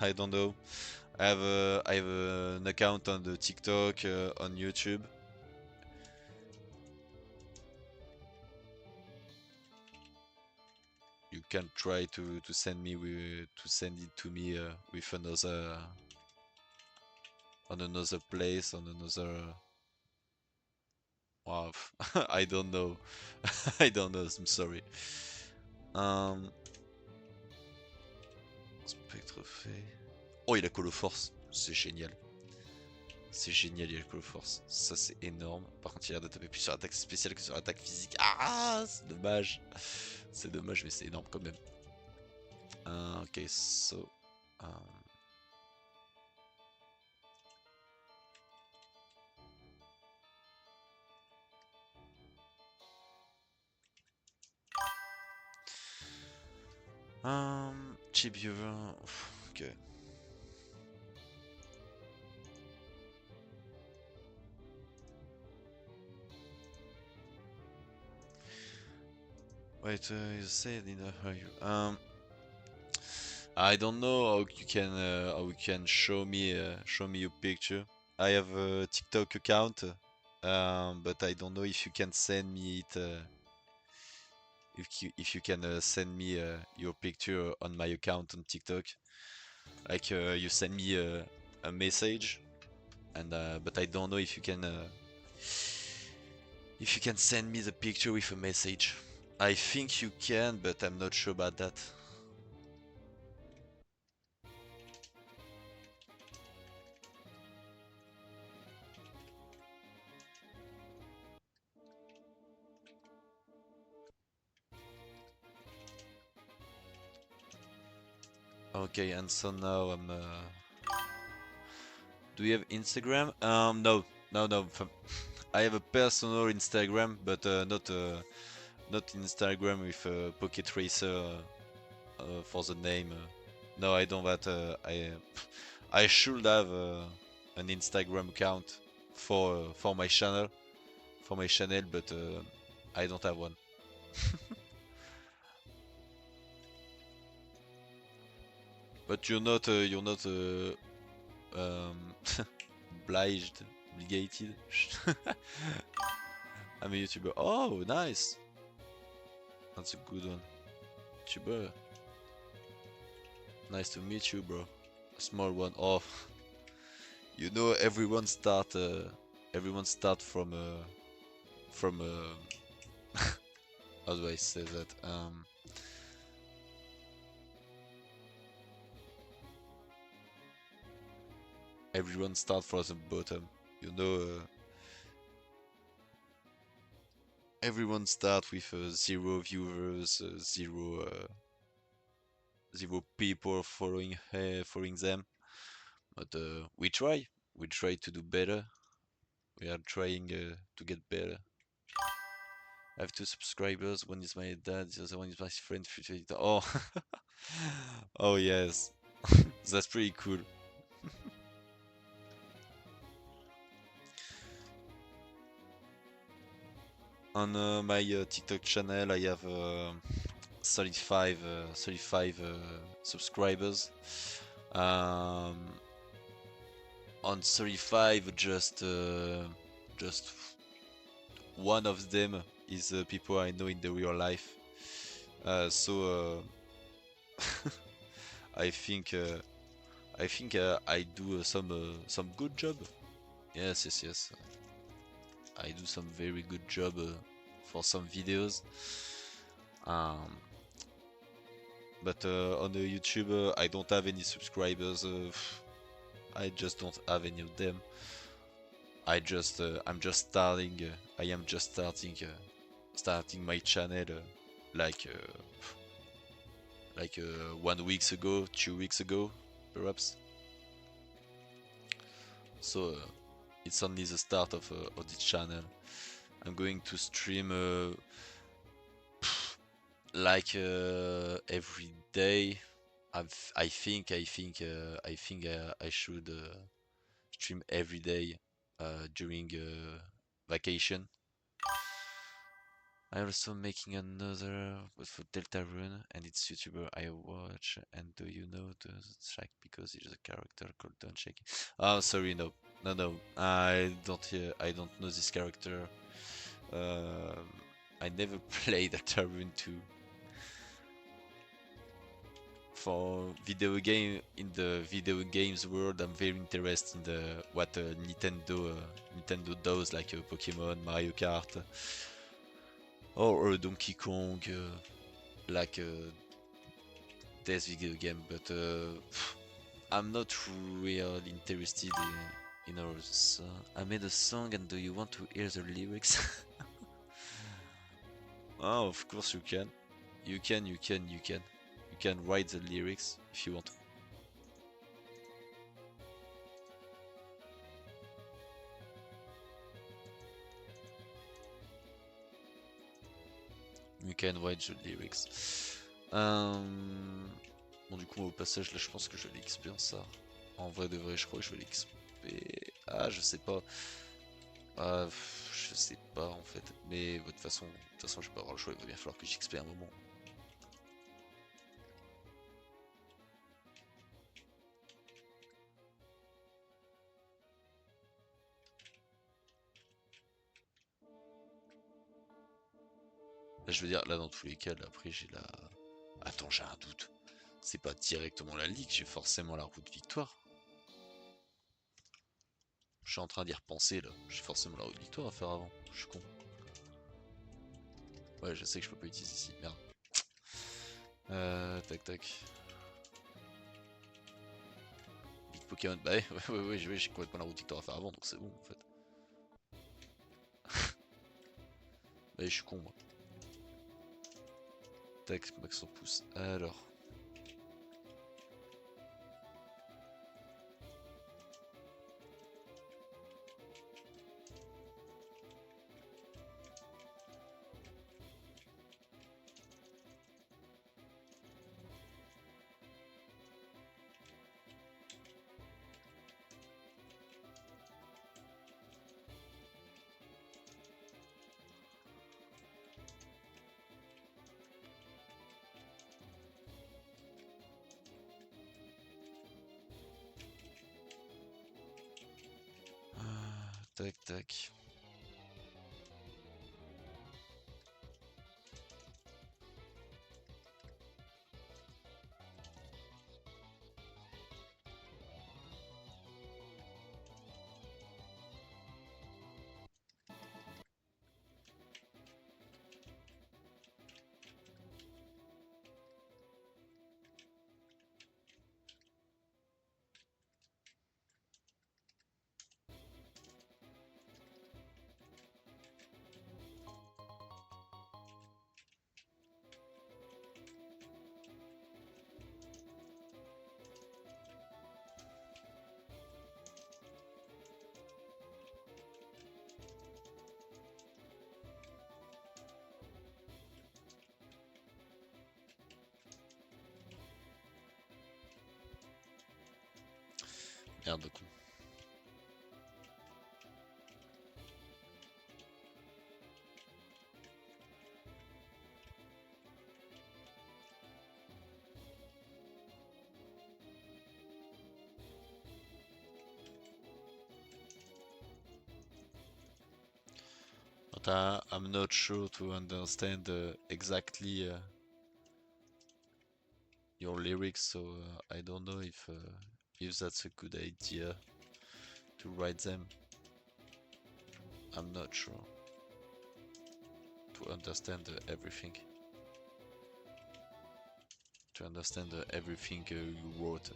I don't know. I have an account on the TikTok, on YouTube. You can try to send me to send it to me with another on another place on another. Wow, I don't know. I don't know. I'm sorry. Spectre fait. Oh, il a Coloforce. C'est génial. C'est génial, il a Coloforce. Ça, c'est énorme. Par contre, il a l'air de taper plus sur l'attaque spéciale que sur l'attaque physique. Ah, c'est dommage. C'est dommage, mais c'est énorme quand même. Ok, so. Cheap viewer. Ok. Wait, you said in a hurry. I don't know how you can show me your picture. I have a TikTok account, but I don't know if you can send me it. If you can send me your picture on my account on TikTok, like you send me a message, and but I don't know if you can send me the picture with a message. I think you can, but I'm not sure about that. Okay, and so now I'm. Do you have Instagram? No, no. I have a personal Instagram, but not Instagram with Pocket Tracer for the name. No, I don't have that. I should have an Instagram account for my channel, but I don't have one. But you're not obligated. I'm a YouTuber. Oh, nice. That's a good one. YouTuber. Nice to meet you, bro. A small one. Oh, you know, everyone start from how do I say that? Everyone start from the bottom. You know, everyone start with 0 viewers, zero people following them. But we try. We try to do better. We are trying to get better. I have 2 subscribers. One is my dad. The other one is my friend. Future editor. Oh, oh yes, that's pretty cool. On my TikTok channel, I have 35 subscribers. Um, on 35, just one of them is people I know in the real life. So I think I do some good job. Yes, yes, yes. I do some very good job for some videos. Um, but on the YouTube, I don't have any subscribers. I just don't have any of them. I'm just starting. I am just starting my channel like 1 week ago, 2 weeks ago, perhaps. So it's only the start of this channel. I'm going to stream every day. I should stream every day during vacation. I'm also making another for Deltarune, and it's YouTuber I watch. And do you know the track because it's a character called Don't Shake? Oh, sorry, no, no. I don't know this character. Um, I never played Deltarune 2. For video game in the video games world, I'm very interested in the what Nintendo does, like Pokemon, Mario Kart, or Donkey Kong, like this video game. But I'm not really interested in ours. I made a song, and do you want to hear the lyrics? Oh, of course you can. You can write the lyrics if you want. You can write the lyrics. Bon, du coup, au passage, là, je pense que je vais l'XP en ça. En vrai de vrai, je crois que je vais l'XP. Ah, je sais pas. Ah, je sais pas en fait. Mais de toute façon, je vais pas avoir le choix. Il va bien falloir que j'XP un moment. Là, je veux dire, là, dans tous les cas, là, après, j'ai la. Attends, j'ai un doute. C'est pas directement la ligue, j'ai forcément la route victoire. Je suis en train d'y repenser là. J'ai forcément la route victoire à faire avant. Je suis con. Ouais, je sais que je peux pas utiliser ici. Merde. Tac tac. Big Pokémon. Bah ouais, j'ai complètement la route victoire à faire avant, donc c'est bon en fait. Bah je suis con moi. Tac, max en pouce. Alors. Tac tac. Merde con. I'm not sure to understand exactly your lyrics, so I don't know if that's a good idea to write them. I'm not sure to understand everything. To understand everything you wrote.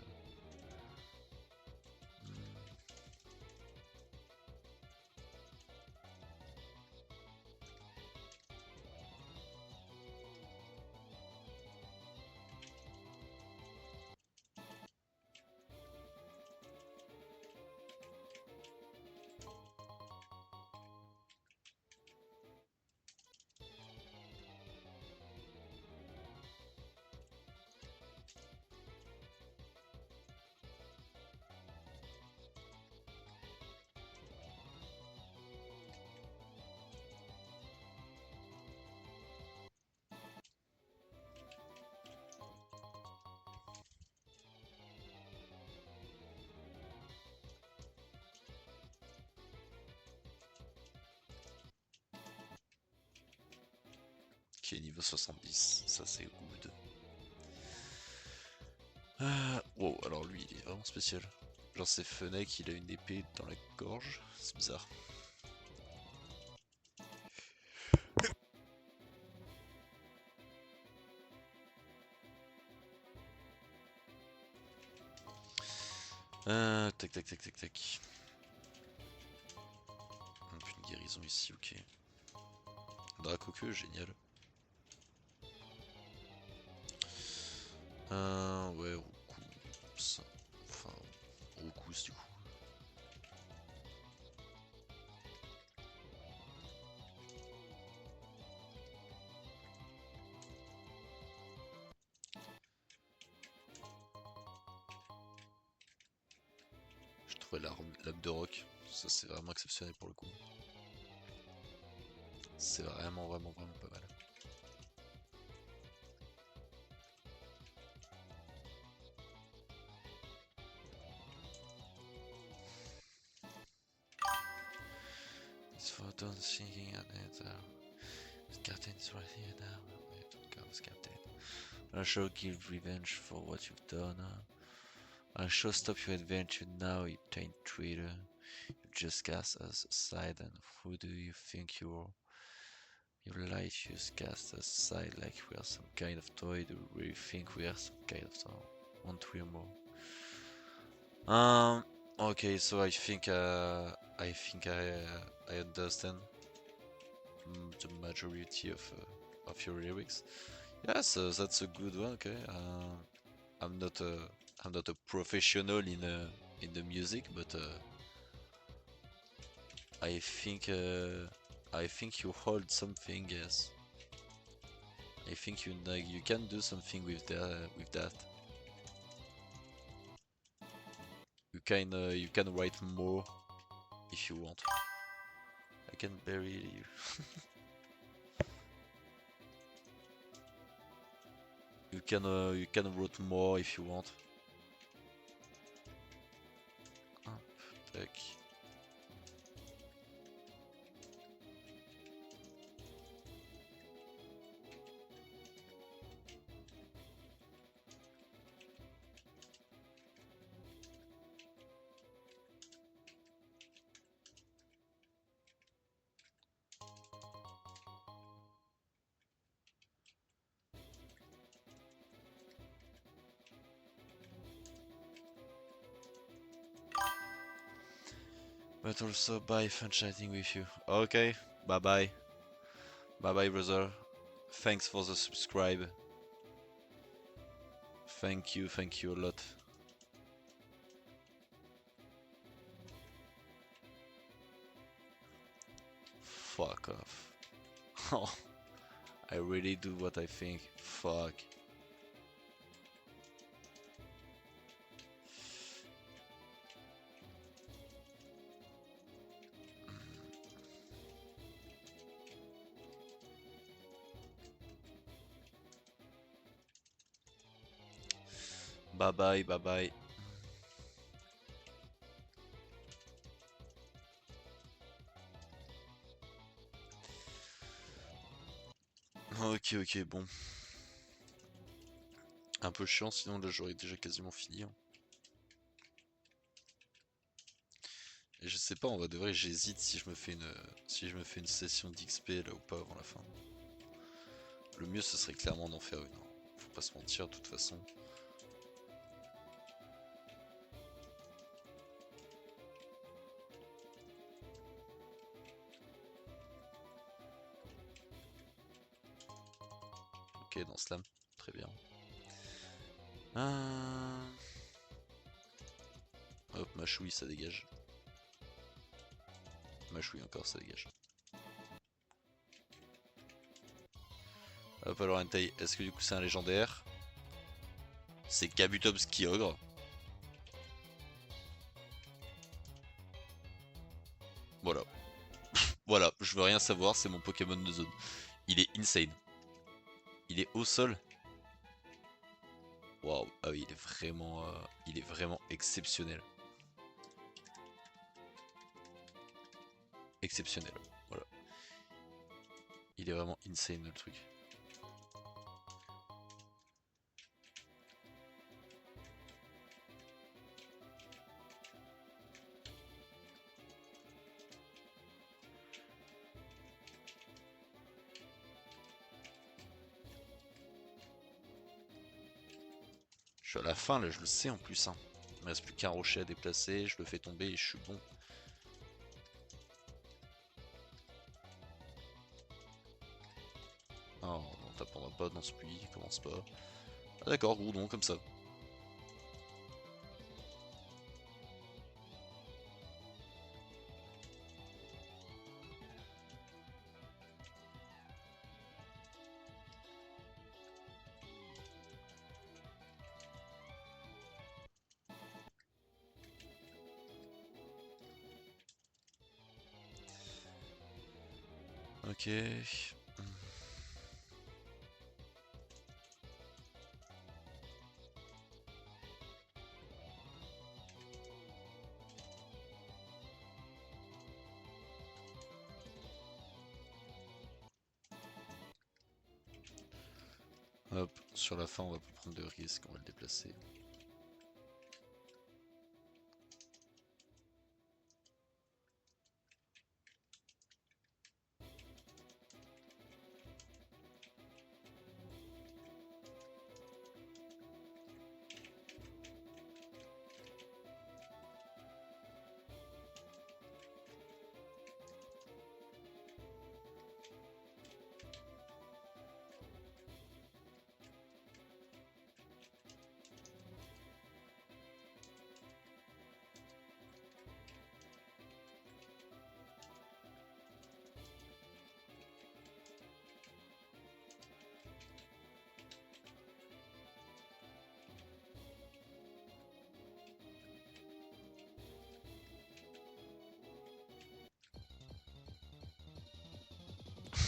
Qui est niveau 70, ça c'est good. Wow, alors lui il est vraiment spécial. Genre c'est Fennec, il a une épée dans la gorge, c'est bizarre. Tac tac tac tac tac. Une guérison ici, ok. Dracoque, génial. Ouais, Roucous. Enfin, Roucous du coup. Je trouvais l'âme de roc, ça c'est vraiment exceptionnel pour le coup. C'est vraiment pas mal. This photo thinking at it. Captain is right here now. Captain. I shall give revenge for what you've done. I shall stop your adventure now, you taint traitor. You just cast us aside, and who do you think you are? You lie, you just cast us aside like we are some kind of toy. Do you really think we are some kind of toy? Want we more? Okay, so I think I understand the majority of your lyrics. Yes, that's a good one. Okay, I'm not a professional in the music, but I think you hold something. Yes, I think you can do something with that. You can write more if you want. I can bury you. You can write more if you want. Hop, tac. But also bye, fun chatting with you. Okay, bye bye. Bye bye, brother. Thanks for the subscribe. Thank you a lot. Fuck off. Oh, I really do what I think. Fuck. Bye bye, bye bye. Ok, ok, bon. Un peu chiant, sinon là j'aurais déjà quasiment fini, hein. Et je sais pas, en vrai de vrai, j'hésite si je me fais une session d'XP là ou pas avant la fin. Le mieux ce serait clairement d'en faire une, hein. Faut pas se mentir de toute façon. Ok, dans Slam, très bien. Hop, Machouille, ça dégage. Machouille encore, ça dégage. Hop, alors Entei, est-ce que du coup c'est un légendaire? C'est Kabutops qui ogre. Voilà. Voilà, je veux rien savoir, c'est mon Pokémon de zone. Il est insane. Il est au sol. Waouh, ah oui, il est vraiment exceptionnel. Exceptionnel, voilà. Il est vraiment insane le truc. Je suis à la fin là, je le sais en plus, hein. Il me reste plus qu'un rocher à déplacer, je le fais tomber et je suis bon. Oh non, t'apprendras pas dans ce puits, commence pas. Ah d'accord, Groudon comme ça. Ok. Hop, sur la fin on va pas prendre de risque, on va le déplacer.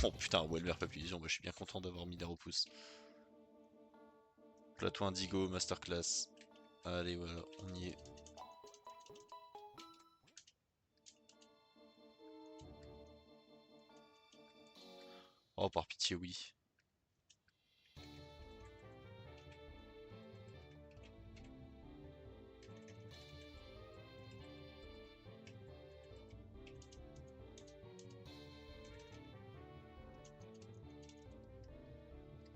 Oh putain, Welmer Papillusion, moi je suis bien content d'avoir mis des repousses. Plateau Indigo, Masterclass. Allez voilà, on y est. Oh par pitié oui.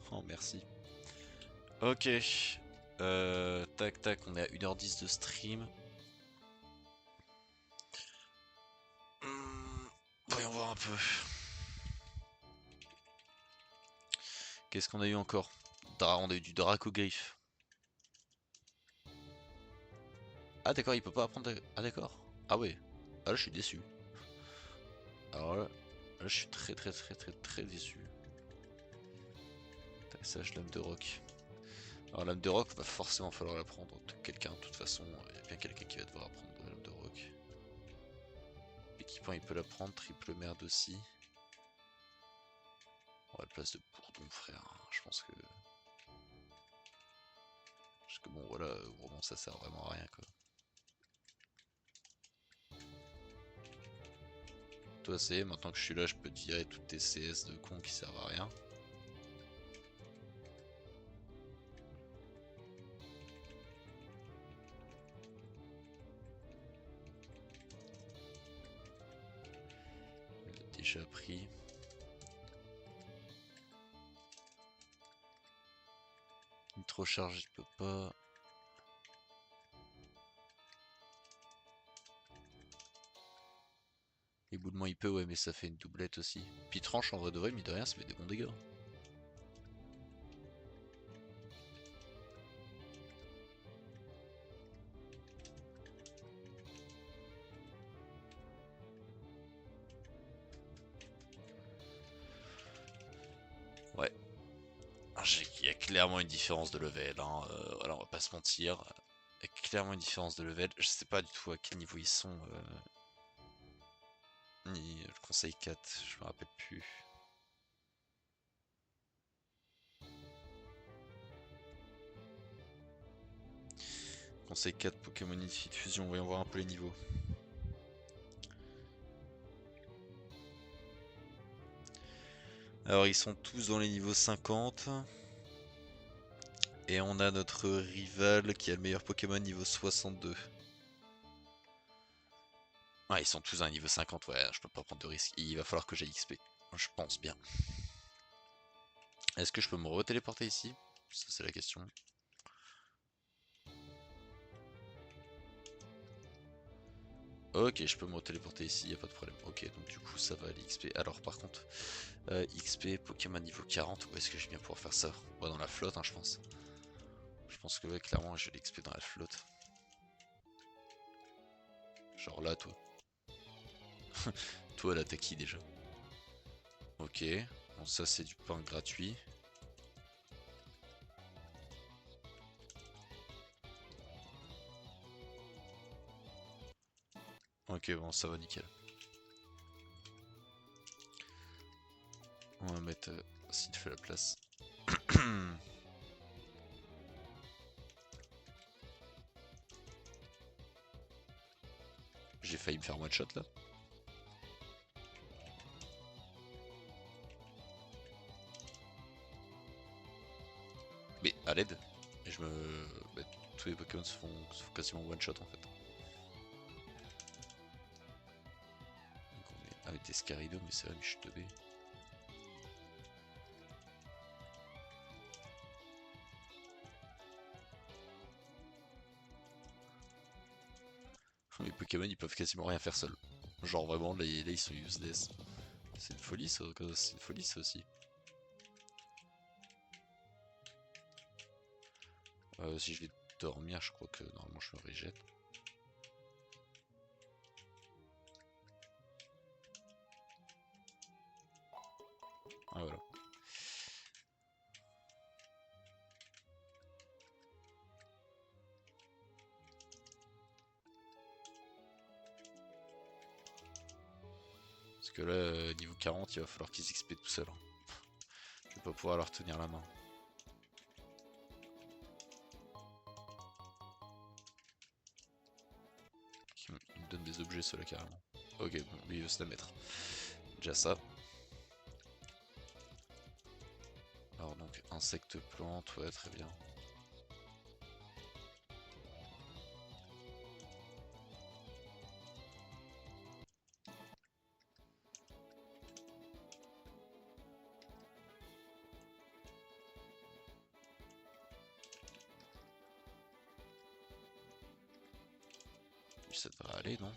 Oh merci. Ok. Tac tac, on est à 1h10 de stream. Voyons voir un peu. Qu'est-ce qu'on a eu encore? On a eu du Dracoglyph. Ah d'accord, il peut pas apprendre... Ah d'accord. Ah ouais. Ah là je suis déçu. Alors là je suis très très très très très déçu. Taxage lame de roc. Alors lame de roc va forcément falloir l'apprendre. Quelqu'un, de toute façon, il y a bien quelqu'un qui va devoir apprendre lame de roc. Équipement il peut l'apprendre, triple merde aussi. On va la place de Bourdon frère, je pense que... Parce que bon voilà, vraiment ça sert vraiment à rien quoi. Toi c'est, maintenant que je suis là je peux te virer toutes tes CS de con qui servent à rien. déjà pris. Nitro-charge, il peut pas. Éboulement, il peut, ouais, mais ça fait une doublette aussi. Puis tranche, en vrai de vrai, mais de rien, ça fait des bons dégâts. Ouais. Il y a clairement une différence de level, hein. Voilà, on va pas se mentir. Il y a clairement une différence de level. Je sais pas du tout à quel niveau ils sont. Ni le conseil 4, je me rappelle plus. Conseil 4, Pokémon Infinite Fusion, voyons voir un peu les niveaux. Alors ils sont tous dans les niveaux 50. Et on a notre rival qui a le meilleur Pokémon niveau 62. Ouais, ils sont tous à un niveau 50, ouais, je peux pas prendre de risque. Il va falloir que j'aille XP. Je pense bien. Est-ce que je peux me retéléporter ici? Ça c'est la question. Ok, je peux me retéléporter ici, y a pas de problème. Ok, donc du coup ça va aller XP. Alors par contre, XP, Pokémon niveau 40, où est-ce que je vais bien pouvoir faire ça? Ouais, dans la flotte, hein, je pense. Je pense que ouais, clairement je vais l'XP dans la flotte. Genre là, toi. Toi, là, t'as qui déjà? Ok, bon, ça c'est du pain gratuit. Ok, bon, ça va nickel. On va mettre s'il fait la place. J'ai failli me faire one shot là. Mais à l'aide. Et je me. Bah, tous les Pokémon se font quasiment one shot en fait. Donc on est avec des Scarido, mais ça va, mais je suis teubé. Les Pokémon ils peuvent quasiment rien faire seuls. Genre vraiment là ils sont useless. C'est une folie ça, c'est une folie ça aussi. Si je vais dormir, je crois que normalement je me rejette. Ah voilà. Parce que là, niveau 40, il va falloir qu'ils XP tout seuls, hein. Je vais pas pouvoir leur tenir la main. Il me donne des objets ceux-là carrément. Ok, bon, lui il veut se la mettre. Déjà ça. Alors donc, insecte plante, ouais, très bien. Ça devrait aller, non?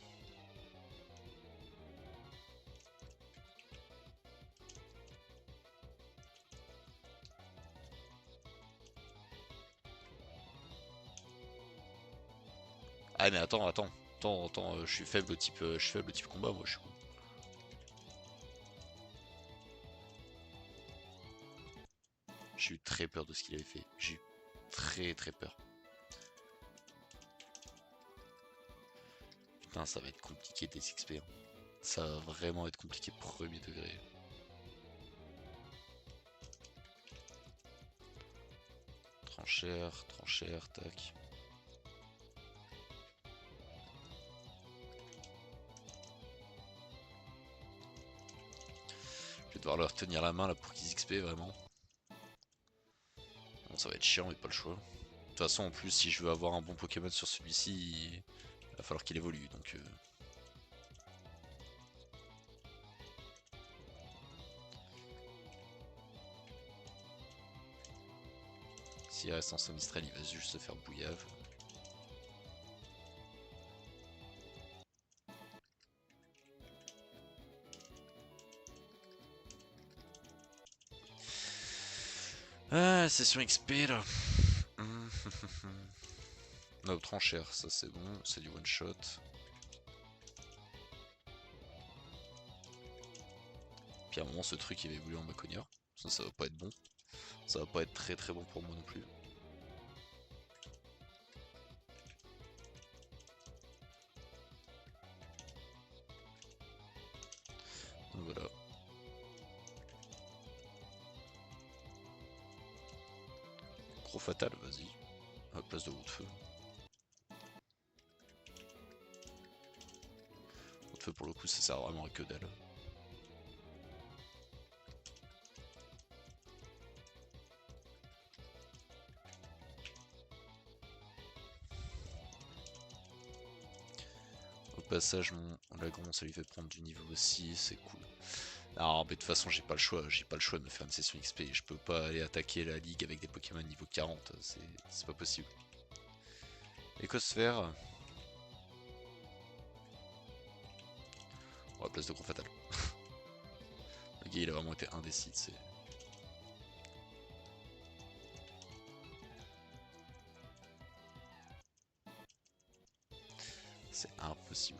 Ah mais attends, je suis faible au type, combat, moi je suis con. J'ai eu très peur de ce qu'il avait fait. J'ai eu très peur. Putain, ça va être compliqué des XP, hein. Ça va vraiment être compliqué premier degré. Tranchère, tac. Je vais devoir leur tenir la main là pour qu'ils XP vraiment. Bon, ça va être chiant mais pas le choix. De toute façon en plus si je veux avoir un bon Pokémon sur celui-ci, il va falloir qu'il évolue donc S'il reste en Sonistrel, il va juste se faire bouillave. Ah, session XP là. No tranchère, ça c'est bon, c'est du one shot. Puis à un moment ce truc il va évoluer en Maconia. Ça va pas être bon. Ça va pas être très très bon pour moi non plus. Donc voilà. Gros fatal, vas-y. À la place de roue de feu. Roue de feu pour le coup ça sert vraiment à que dalle. Au passage mon Lagron ça lui fait prendre du niveau aussi, c'est cool. Alors mais de toute façon j'ai pas le choix de me faire une session XP, je peux pas aller attaquer la ligue avec des Pokémon niveau 40, c'est pas possible. Écosphère. Oh, la place de gros fatal. Le gars il a vraiment été indécis, c'est impossible.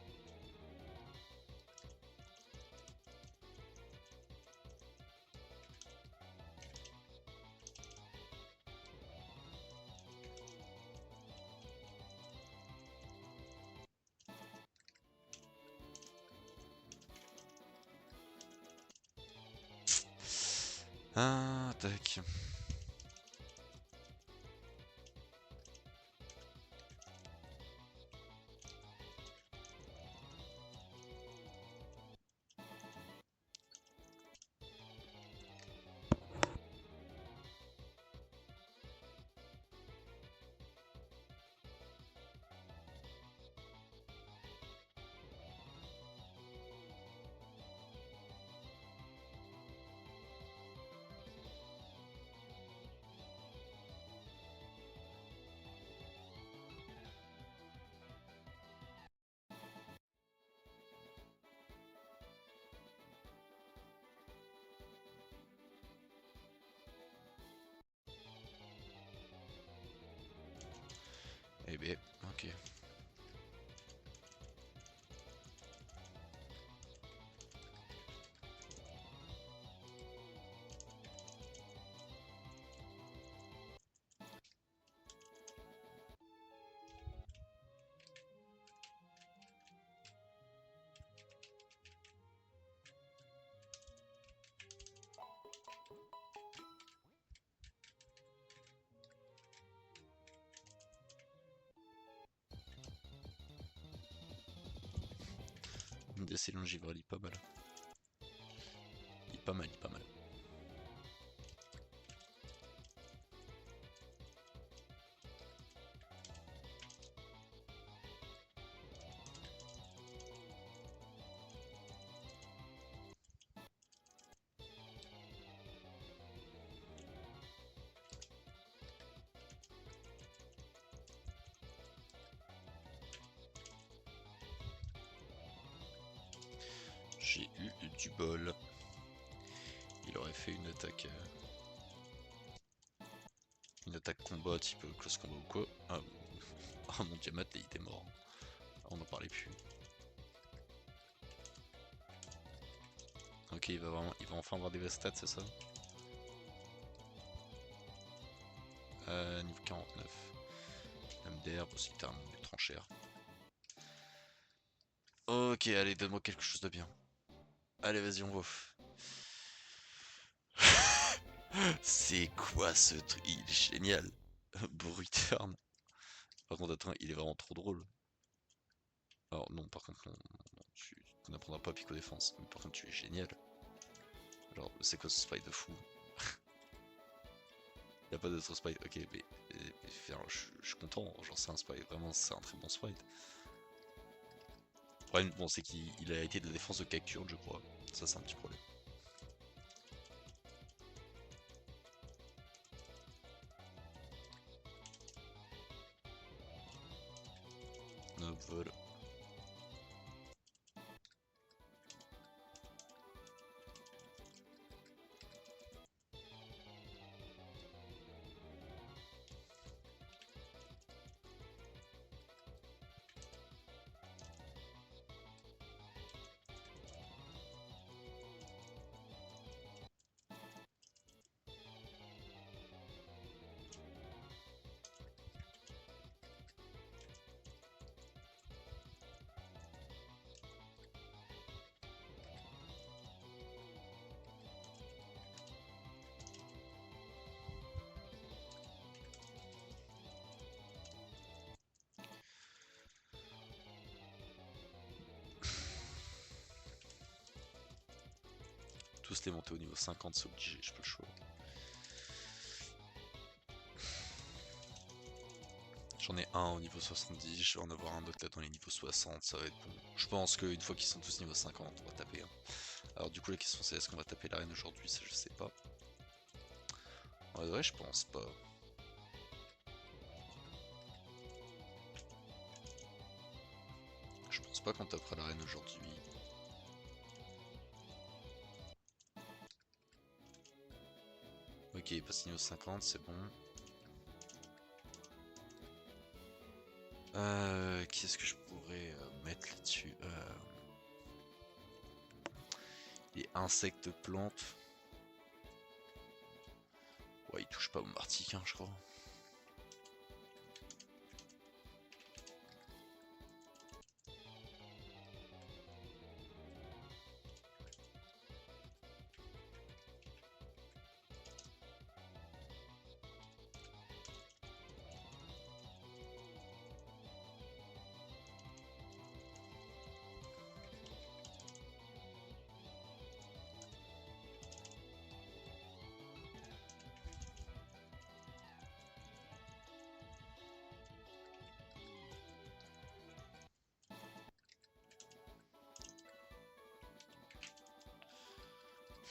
Ah, tac. Eh ben, ok. DC Longivre, il est pas mal. Il est pas mal, il est pas mal. J'ai eu du bol. Il aurait fait une attaque. Une attaque combat type close combat ou quoi. Ah, oh, mon Diamat il était mort. On n'en parlait plus. Ok, il va enfin avoir des vraies stats, c'est ça? Niveau 49. MDR, aussi t'as un de tranchère. Ok, allez, donne-moi quelque chose de bien. Allez, vas-y, on va. C'est quoi ce truc? Il est génial. Bruturn. Par contre, attends, il est vraiment trop drôle. Alors, non, par contre, non, tu n'apprendras pas Pico Défense. Mais par contre, tu es génial. Genre, c'est quoi ce sprite de fou? Y'a pas d'autre sprite, ok, mais je suis content, genre c'est un sprite, vraiment c'est un très bon sprite. Le problème, bon, c'est qu'il a été de la défense de Cacturne, je crois. Ça, c'est un petit problème. vol. Tous les monter au niveau 50, c'est obligé, j'ai pas le choix. J'en ai un au niveau 70, je vais en avoir un autre là dans les niveaux 60, ça va être bon. Je pense qu'une fois qu'ils sont tous niveau 50, on va taper. Alors du coup la question c'est est-ce qu'on va taper l'arène aujourd'hui, ça je sais pas. En vrai je pense pas. Je pense pas qu'on tapera l'arène aujourd'hui. Ok, il passe niveau 50, c'est bon. Qui est-ce que je pourrais mettre là-dessus Les insectes plantes. Ouais, il touche pas au martiquin, je crois.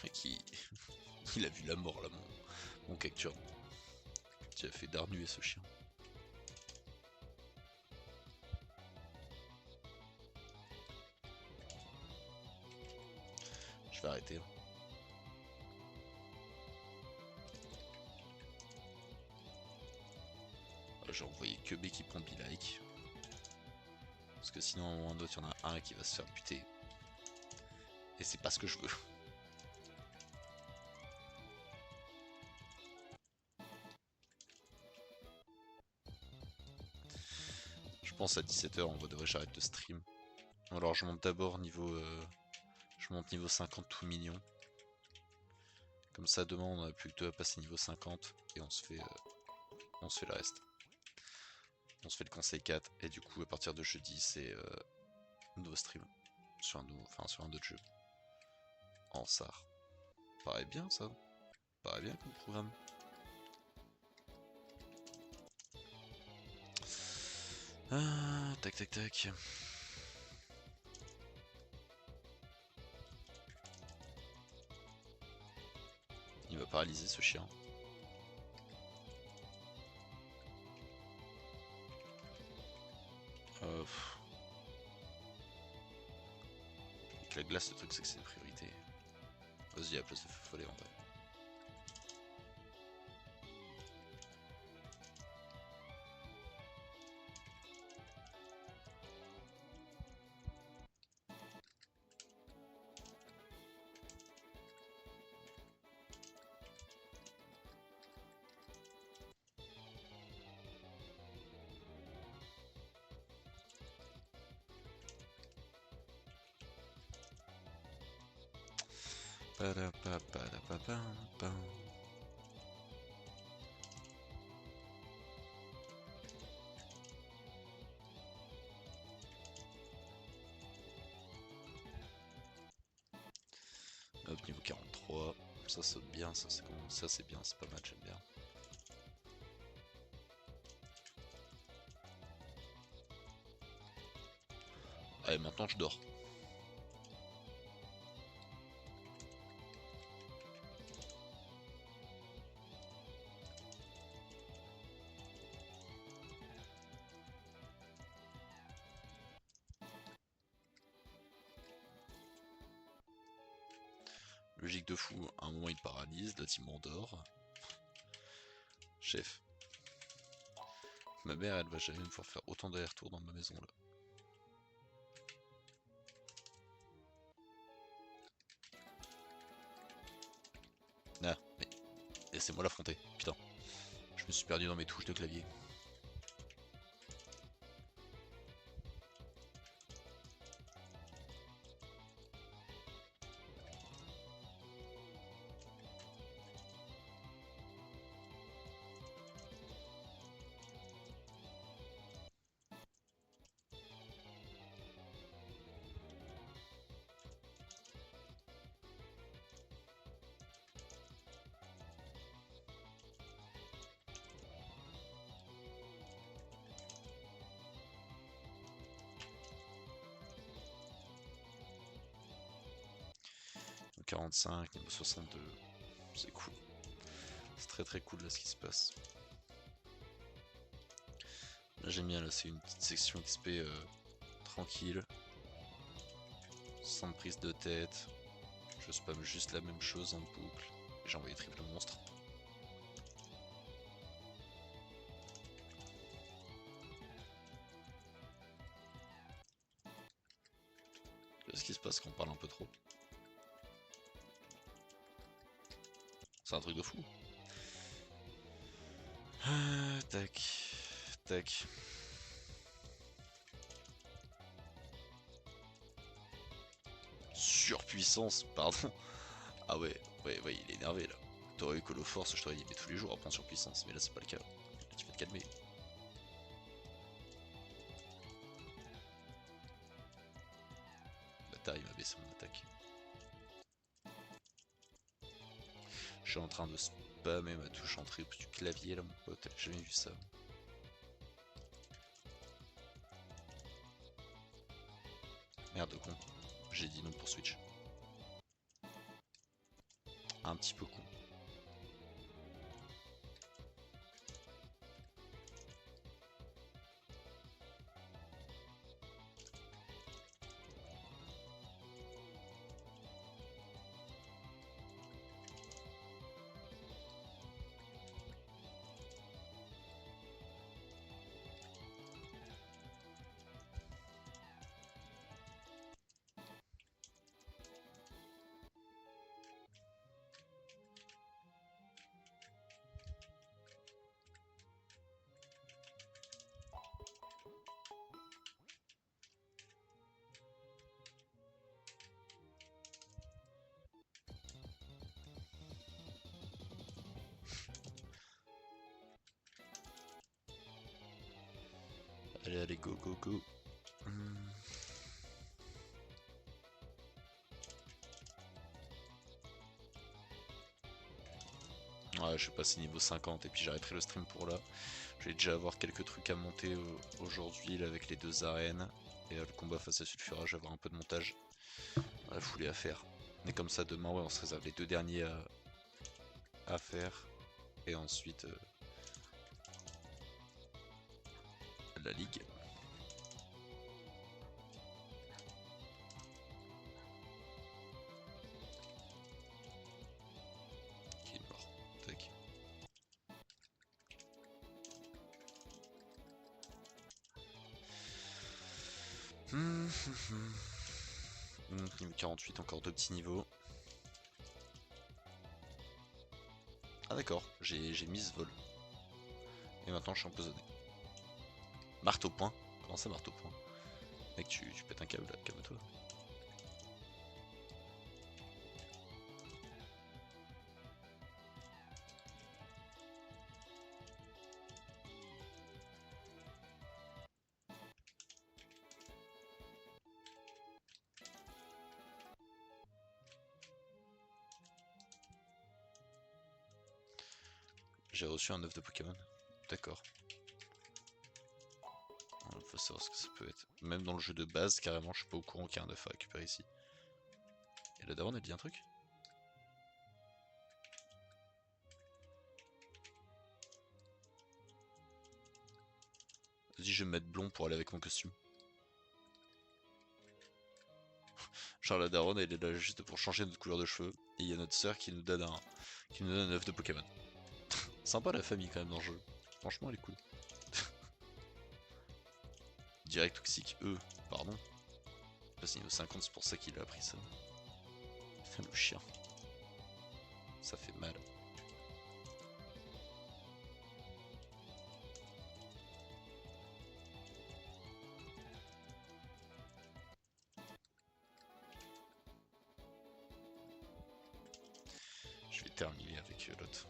Mec, il a vu la mort là, mon Cacturne. Tu as fait d'arnuer ce chien. Je vais arrêter. J'ai envoyé que B qui prend B-like. Parce que sinon, à un moment d'autre, il y en a un qui va se faire buter. Et c'est pas ce que je veux. Je pense à 17 h, on va devoir j'arrête de stream. Alors je monte d'abord niveau... je monte niveau 50 tout mignon. Comme ça demain on a plus que 2 à passer niveau 50 et on se fait le reste. On se fait le conseil 4 et du coup à partir de jeudi c'est nouveau stream. Sur un autre jeu. En SAR. Paraît bien ça. Paraît bien comme programme. Ah, tac tac tac. Il va paralyser ce chien. Avec la glace, le truc c'est que c'est une priorité. Vas-y, à la place de feu follet en vrai. Hop, niveau 43. Ça saute bien, ça c'est bien, c'est pas mal, j'aime bien. Allez, maintenant je dors. Logique de fou, à un moment il paralyse, l'autre il m'endort. Chef. Ma mère elle va jamais me faire faire autant d'allers-retours dans ma maison là. Ah, mais laissez-moi l'affronter, putain. Je me suis perdu dans mes touches de clavier. Niveau 45, niveau 62, c'est cool. C'est très très cool là ce qui se passe. Là j'aime bien, là c'est une petite section XP tranquille. Sans prise de tête. Je spamme juste la même chose en boucle. J'ai envoyé triple monstre. Qu'est-ce qui se passe quand on parle un peu trop? C'est un truc de fou. Tac. Tac. Surpuissance, pardon. Ah ouais, ouais, il est énervé là. T'aurais eu Call of Force, je t'aurais dit mais tous les jours à prendre surpuissance, mais là c'est pas le cas. Tu vas te calmer. Bâtard, il m'a baissé mon attaque. Je suis en train de spammer ma touche entrée du clavier là mon pote, j'ai jamais vu ça. Merde con, j'ai dit non pour Switch. Un petit peu con. Allez, allez, go, go, go. Ouais, je vais passer niveau 50 et puis j'arrêterai le stream pour là. Je vais déjà avoir quelques trucs à monter aujourd'hui là, avec les deux arènes. Et le combat face à Sulfura, je vais avoir un peu de montage. La foulée à faire. Mais comme ça, demain, ouais, on se réserve les deux derniers à faire. Et ensuite, la ligue. Qui est mort. Tac. Niveau 48, encore deux petits niveaux. Ah d'accord, j'ai mis ce vol. Et maintenant je suis empoisonné. Marteau point. Comment ça marteau point? Mec, tu pètes un câble là, calme-toi. J'ai reçu un œuf de Pokémon. D'accord. Il faut savoir ce que ça peut être. Même dans le jeu de base, carrément, je suis pas au courant qu'il y a un œuf à récupérer ici. Et la daronne, elle dit un truc? Vas-y, je vais me mettre blond pour aller avec mon costume. Genre la daronne elle est là juste pour changer notre couleur de cheveux. Et il y a notre sœur qui nous donne un œuf de Pokémon. Sympa la famille quand même dans le jeu. Franchement elle est cool. Direct toxique, pardon. C'est niveau 50, c'est pour ça qu'il a appris ça. Putain le chien. Ça fait mal. Je vais terminer avec l'autre.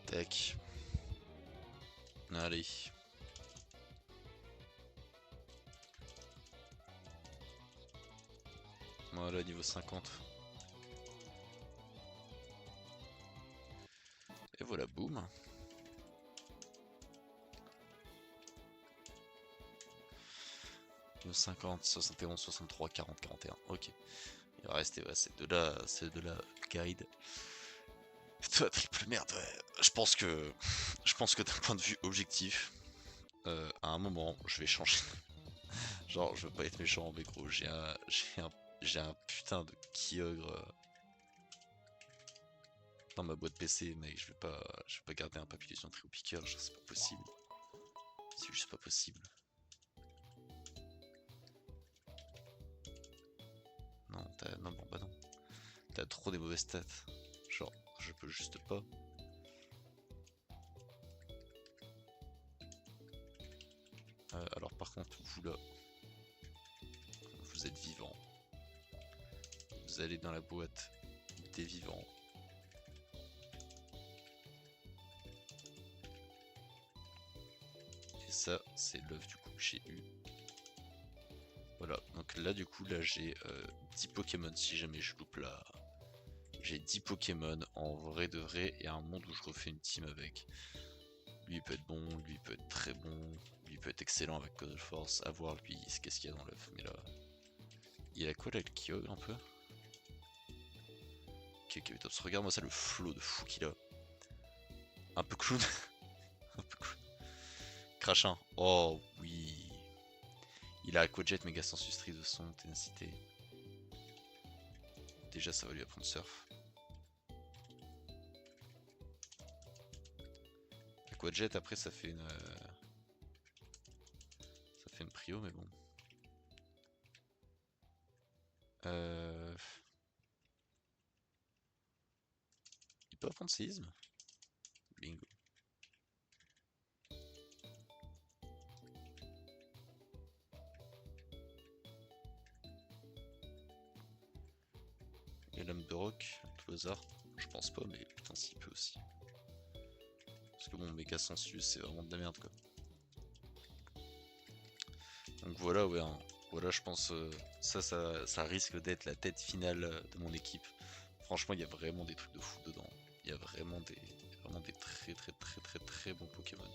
Tac. Allez. Voilà, niveau 50. Et voilà, boum. Niveau 50, 71, 63, 40, 41. Ok. Il va rester, ouais, c'est de la guide. Toi, triple merde, ouais. Je pense que d'un point de vue objectif, à un moment, je vais changer. Genre, je veux pas être méchant, mais gros, j'ai un putain de Kyogre dans ma boîte PC, mec. Je vais pas garder un Papillon Trio-Piqueur, c'est pas possible. C'est juste pas possible. Non, non, bon, bah non. T'as trop des mauvaises stats. Genre, je peux juste pas. Alors par contre, vous là, vous êtes vivant. Vous allez dans la boîte des vivants. Et ça, c'est l'œuf du coup que j'ai eu. Voilà, donc là du coup, là j'ai 10 Pokémon si jamais je loupe là. J'ai 10 Pokémon en vrai de vrai et un monde où je refais une team avec. Lui il peut être bon, lui il peut être très bon, lui il peut être excellent avec Code Force, à voir lui qu'est-ce qu'il y a dans l'œuf, mais là... Il a quoi là le Kyogre un peu? Ok, top. Regarde moi ça le flow de fou qu'il a. Un peu clown. Un peu clown. Crachin. Oh oui. Il a Aquajet, méga sensus, Strise de son, ténacité. Déjà ça va lui apprendre surf. Aquajet après ça fait une... Ça fait une prio mais bon. Il peut apprendre séisme. Bingo. Et l'homme de rock, tout hasard. Je pense pas mais putain s'il peut aussi. Parce que bon méga sensus c'est vraiment de la merde quoi. Donc voilà ouais hein. Voilà je pense ça risque d'être la tête finale de mon équipe. Franchement il y a vraiment des trucs de fou dedans. Il y a vraiment des très bons Pokémon.